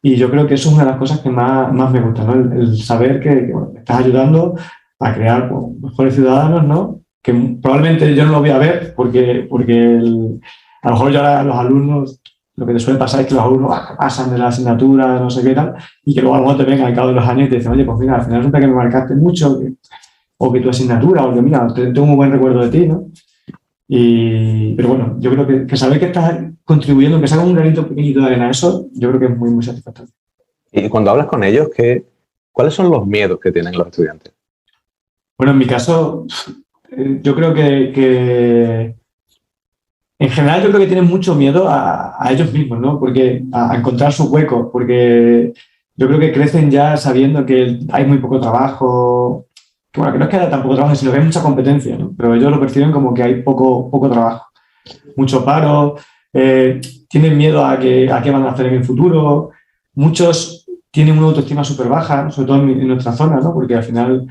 Y yo creo que eso es una de las cosas que más me gusta, ¿no? El saber que bueno, estás ayudando a crear pues, mejores ciudadanos, ¿no? Que probablemente yo no lo voy a ver porque a lo mejor ya los alumnos, lo que te suele pasar es que los alumnos pasan de la asignatura, no sé qué tal, y que luego a lo mejor te vengan al cabo de los años y te dicen, oye, pues mira, al final resulta que me marcaste mucho, o que tu asignatura, o que mira, tengo un buen recuerdo de ti, ¿no? Pero bueno, yo creo que saber que estás contribuyendo, aunque sea con un granito pequeñito de arena a eso, yo creo que es muy, muy satisfactorio. Y cuando hablas con ellos, ¿cuáles son los miedos que tienen los estudiantes? Bueno, en mi caso, yo creo que en general yo creo que tienen mucho miedo a ellos mismos, ¿no? Porque a encontrar su hueco, porque yo creo que crecen ya sabiendo que hay muy poco trabajo, que bueno, que no es que haya tan poco trabajo, sino que hay mucha competencia, ¿no? Pero ellos lo perciben como que hay poco trabajo, mucho paro, tienen miedo a qué van a hacer en el futuro, muchos tienen una autoestima súper baja, sobre todo en nuestra zona, ¿no? Porque al final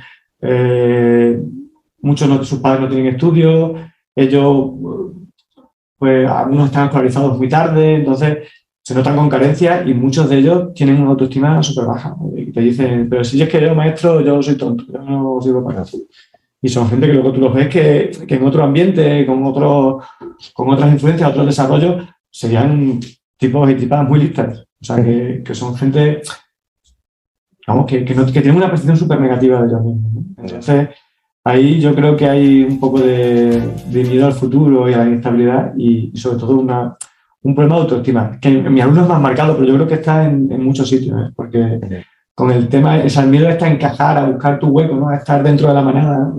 muchos de sus padres no tienen estudios, ellos, pues algunos están escolarizados muy tarde, entonces se notan con carencia y muchos de ellos tienen una autoestima súper baja. Y te dicen, pero si es que yo, maestro, yo soy tonto, yo no sirvo para eso. Y son gente que luego tú los ves que en otro ambiente, con otras influencias, otros desarrollos, serían tipos y tipas muy listas. O sea, que son gente, vamos, que tienen una percepción súper negativa de ellos mismos, ¿no? Entonces, ahí yo creo que hay un poco de miedo al futuro y a la inestabilidad y sobre todo un problema de autoestima, que en mi alumno es más marcado, pero yo creo que está en muchos sitios, ¿eh? Porque con el tema, o sea, el miedo está a encajar, a buscar tu hueco, ¿no? A estar dentro de la manada,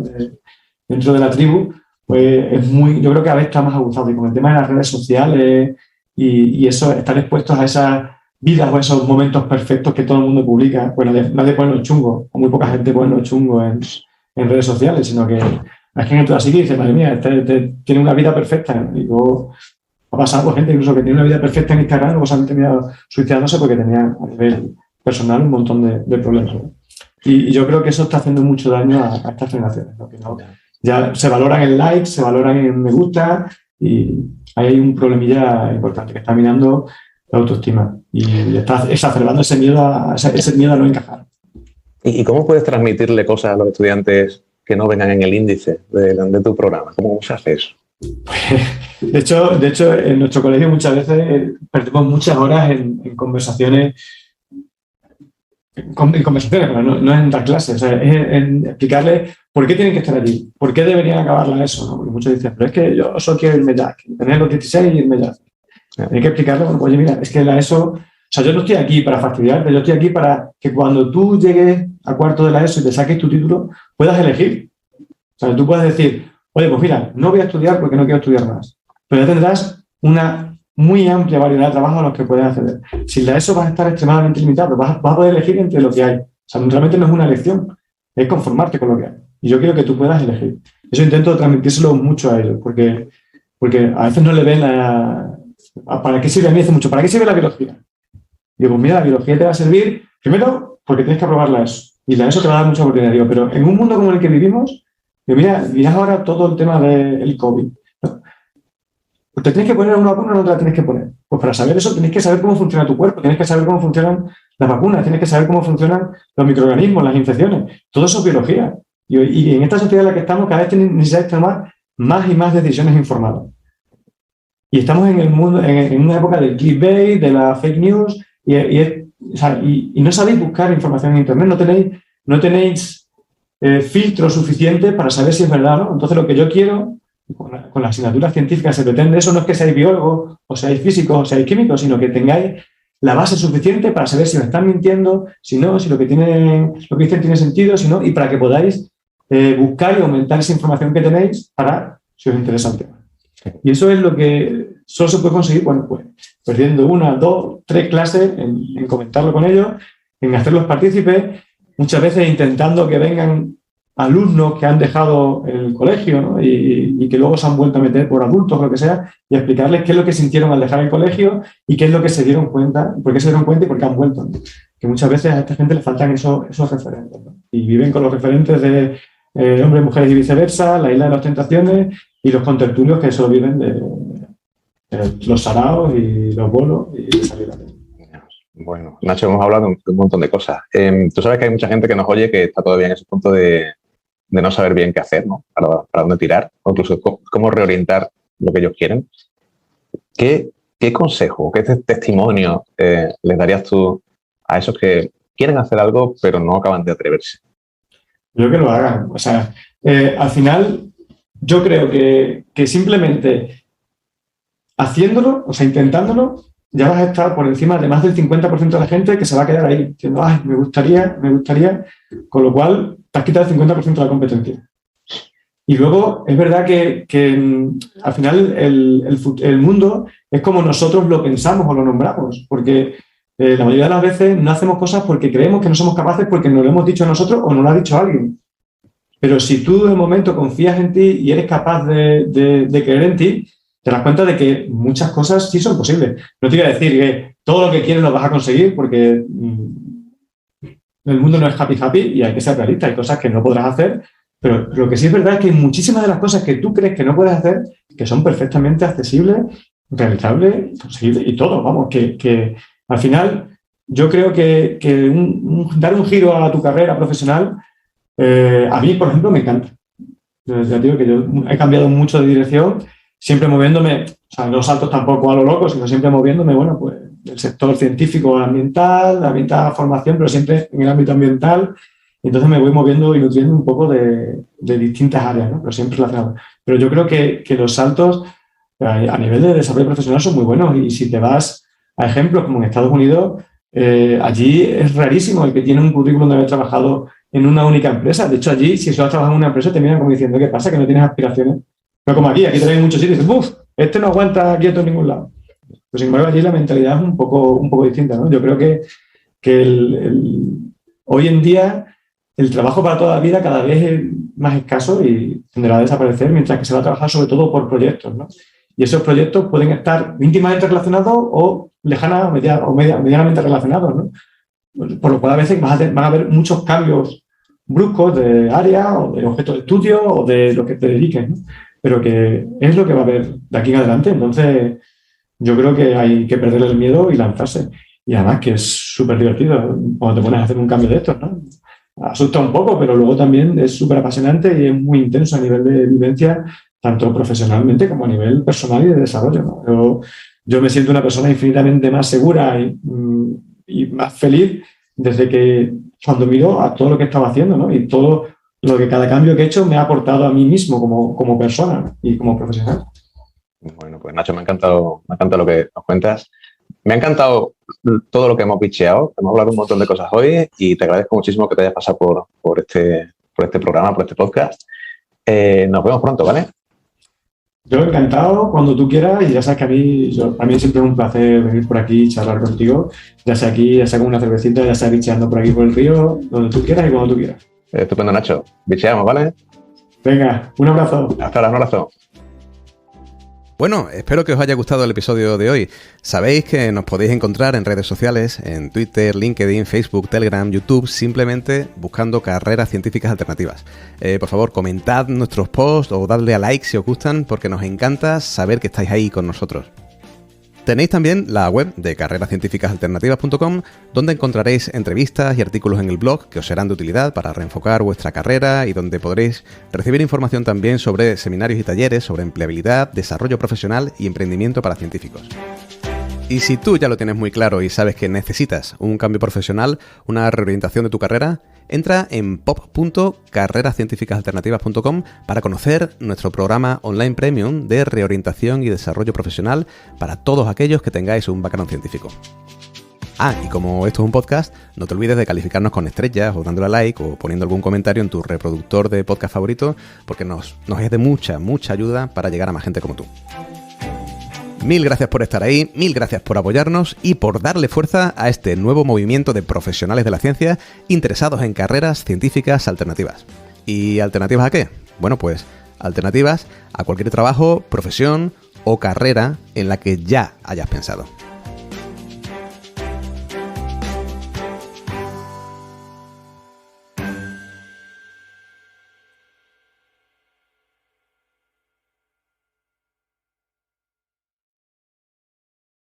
dentro de la tribu, pues yo creo que a veces está más abusado. Y con el tema de las redes sociales y eso, estar expuestos a esas vidas o esos momentos perfectos que todo el mundo publica, bueno, nadie pone los chungos, o muy poca gente pone los chungos en redes sociales, sino que hay gente así que dice, madre mía, tiene una vida perfecta. Y luego ha pasado por gente incluso que tiene una vida perfecta en Instagram, luego se han terminado suicidándose porque tenía a nivel personal un montón de problemas, ¿no? Y yo creo que eso está haciendo mucho daño a estas generaciones, ¿no? Que ya se valoran en likes, se valoran en me gusta y ahí hay un problemilla importante que está minando la autoestima y está exacerbando ese miedo a no encajar. ¿Y cómo puedes transmitirle cosas a los estudiantes que no vengan en el índice de tu programa? ¿Cómo se hace eso? De hecho, en nuestro colegio muchas veces perdemos muchas horas en conversaciones. En conversaciones, pero no es en dar clases, o sea, es en explicarles por qué tienen que estar allí, por qué deberían acabar la ESO, ¿no? Porque muchos dicen, pero es que yo solo quiero irme ya, tener los 16 y irme ya. Hay que explicarle, bueno, oye, mira, es que la ESO, o sea, yo no estoy aquí para fastidiarte, yo estoy aquí para que cuando tú llegues a cuarto de la ESO y te saques tu título, puedas elegir. O sea, tú puedes decir, oye, pues mira, no voy a estudiar porque no quiero estudiar más, pero ya tendrás una muy amplia variedad de trabajos a los que puedes acceder. Sin la ESO vas a estar extremadamente limitado, vas a poder elegir entre lo que hay. O sea, realmente no es una elección, es conformarte con lo que hay. Y yo quiero que tú puedas elegir. Eso intento transmitírselo mucho a ellos, porque a veces no le ven ¿para qué sirve? A mí dice mucho, ¿para qué sirve la biología? Y digo, pues mira, la biología te va a servir, primero, porque tienes que aprobar la ESO. Y la ESO te va a dar mucha oportunidad. Digo, pero en un mundo como el que vivimos, mira ahora todo el tema del COVID, ¿no? Pues te tienes que poner una vacuna o no te la tienes que poner. Pues para saber eso tienes que saber cómo funciona tu cuerpo, tienes que saber cómo funcionan las vacunas, tienes que saber cómo funcionan los microorganismos, las infecciones. Todo eso es biología. Y en esta sociedad en la que estamos, cada vez necesitamos tomar más y más decisiones informadas. Y estamos en el mundo, en una época del clickbait, de la fake news, y no sabéis buscar información en Internet, no tenéis filtro suficiente para saber si es verdad, ¿no? Entonces lo que yo quiero con las asignaturas científicas se pretende eso, no es que seáis biólogos o seáis físicos o seáis químicos, sino que tengáis la base suficiente para saber si me están mintiendo, si no, si lo que dicen tiene sentido, si no, y para que podáis buscar y aumentar esa información que tenéis para si os interesa el tema. Y eso es lo que solo se puede conseguir, bueno, pues perdiendo 1, 2, 3 clases en comentarlo con ellos, en hacerlos partícipes, muchas veces intentando que vengan alumnos que han dejado el colegio, ¿no? y que luego se han vuelto a meter por adultos o lo que sea, y explicarles qué es lo que sintieron al dejar el colegio y qué es lo que se dieron cuenta, por qué se dieron cuenta y por qué han vuelto, ¿no? Que muchas veces a esta gente le faltan esos referentes, ¿no? Y viven con los referentes de hombres, mujeres y viceversa, la isla de las tentaciones y los contertulios que solo viven de los saraos y los bolos y de salir a la. Bueno, Nacho, hemos hablado de un montón de cosas. Tú sabes que hay mucha gente que nos oye que está todavía en ese punto de no saber bien qué hacer, ¿no? Para dónde tirar, o incluso cómo reorientar lo que ellos quieren. ¿Qué consejo, qué testimonio les darías tú a esos que quieren hacer algo pero no acaban de atreverse? Yo que lo hagan. O sea, al final yo creo que simplemente haciéndolo, o sea, intentándolo, ya vas a estar por encima de más del 50% de la gente que se va a quedar ahí diciendo, ay, me gustaría, con lo cual te has quitado el 50% de la competencia. Y luego es verdad que al final el mundo es como nosotros lo pensamos o lo nombramos, porque la mayoría de las veces no hacemos cosas porque creemos que no somos capaces porque nos lo hemos dicho a nosotros o nos lo ha dicho alguien. Pero si tú de momento confías en ti y eres capaz de creer en ti, te das cuenta de que muchas cosas sí son posibles. No te voy a decir que todo lo que quieres lo vas a conseguir porque el mundo no es happy y hay que ser realista. Hay cosas que no podrás hacer, pero lo que sí es verdad es que hay muchísimas de las cosas que tú crees que no puedes hacer que son perfectamente accesibles, realizables, posibles y todo. Vamos, que al final yo creo que dar un giro a tu carrera profesional a mí, por ejemplo, me encanta. Ya digo que yo he cambiado mucho de dirección, siempre moviéndome, o sea, no saltos tampoco a lo loco, sino siempre moviéndome, bueno, pues del sector científico ambiental, de ambiental formación, pero siempre en el ámbito ambiental. Entonces me voy moviendo y nutriendo un poco de distintas áreas, ¿no? Pero siempre relacionado. Pero yo creo que los saltos a nivel de desarrollo profesional son muy buenos. Y si te vas a ejemplos como en Estados Unidos, allí es rarísimo el que tiene un currículum de haber trabajado en una única empresa. De hecho, allí, si solo has trabajado en una empresa, te miran como diciendo, ¿qué pasa? Que no tienes aspiraciones. Pero como aquí te ven muchos sitios y dices, ¡buf! Este no aguanta quieto en ningún lado. Pues sin embargo, allí la mentalidad es un poco distinta, ¿no? Yo creo que hoy en día el trabajo para toda la vida cada vez es más escaso y tenderá a desaparecer, mientras que se va a trabajar sobre todo por proyectos, ¿no? Y esos proyectos pueden estar íntimamente relacionados o lejanas o medianamente relacionados, ¿no? Por lo cual a veces van a haber muchos cambios bruscos de área o de objeto de estudio o de lo que te dediques, ¿no? Pero que es lo que va a haber de aquí en adelante. Entonces, yo creo que hay que perder el miedo y lanzarse. Y además que es súper divertido cuando te pones a hacer un cambio de estos, ¿no? Asusta un poco, pero luego también es súper apasionante y es muy intenso a nivel de vivencia, tanto profesionalmente como a nivel personal y de desarrollo, ¿no? Yo me siento una persona infinitamente más segura y más feliz desde que cuando miro a todo lo que estaba haciendo, ¿no? Y todo lo que cada cambio que he hecho me ha aportado a mí mismo como persona, ¿no? Y como profesional. Bueno, pues Nacho, me ha encantado lo que nos cuentas. Me ha encantado todo lo que hemos bicheado. Hemos hablado un montón de cosas hoy y te agradezco muchísimo que te hayas pasado por este programa, por este podcast. Nos vemos pronto, ¿vale? Yo encantado, cuando tú quieras, y ya sabes que a mí siempre es un placer venir por aquí y charlar contigo, ya sea aquí, ya sea con una cervecita, ya sea bicheando por aquí por el río, donde tú quieras y cuando tú quieras. Estupendo, Nacho. Bicheamos, ¿vale? Venga, un abrazo. Hasta ahora, un abrazo. Bueno, espero que os haya gustado el episodio de hoy. Sabéis que nos podéis encontrar en redes sociales, en Twitter, LinkedIn, Facebook, Telegram, YouTube, simplemente buscando Carreras Científicas Alternativas. Por favor, comentad nuestros posts o dadle a like si os gustan, porque nos encanta saber que estáis ahí con nosotros. Tenéis también la web de carrerascientificasalternativas.com, donde encontraréis entrevistas y artículos en el blog que os serán de utilidad para reenfocar vuestra carrera y donde podréis recibir información también sobre seminarios y talleres sobre empleabilidad, desarrollo profesional y emprendimiento para científicos. Y si tú ya lo tienes muy claro y sabes que necesitas un cambio profesional, una reorientación de tu carrera, entra en pop.carrerascientificasalternativas.com para conocer nuestro programa online premium de reorientación y desarrollo profesional para todos aquellos que tengáis un background científico. Y como esto es un podcast, no te olvides de calificarnos con estrellas o dándole a like o poniendo algún comentario en tu reproductor de podcast favorito, porque nos es de mucha ayuda para llegar a más gente como tú. Mil gracias por estar ahí, mil gracias por apoyarnos y por darle fuerza a este nuevo movimiento de profesionales de la ciencia interesados en carreras científicas alternativas. ¿Y alternativas a qué? Bueno, pues alternativas a cualquier trabajo, profesión o carrera en la que ya hayas pensado.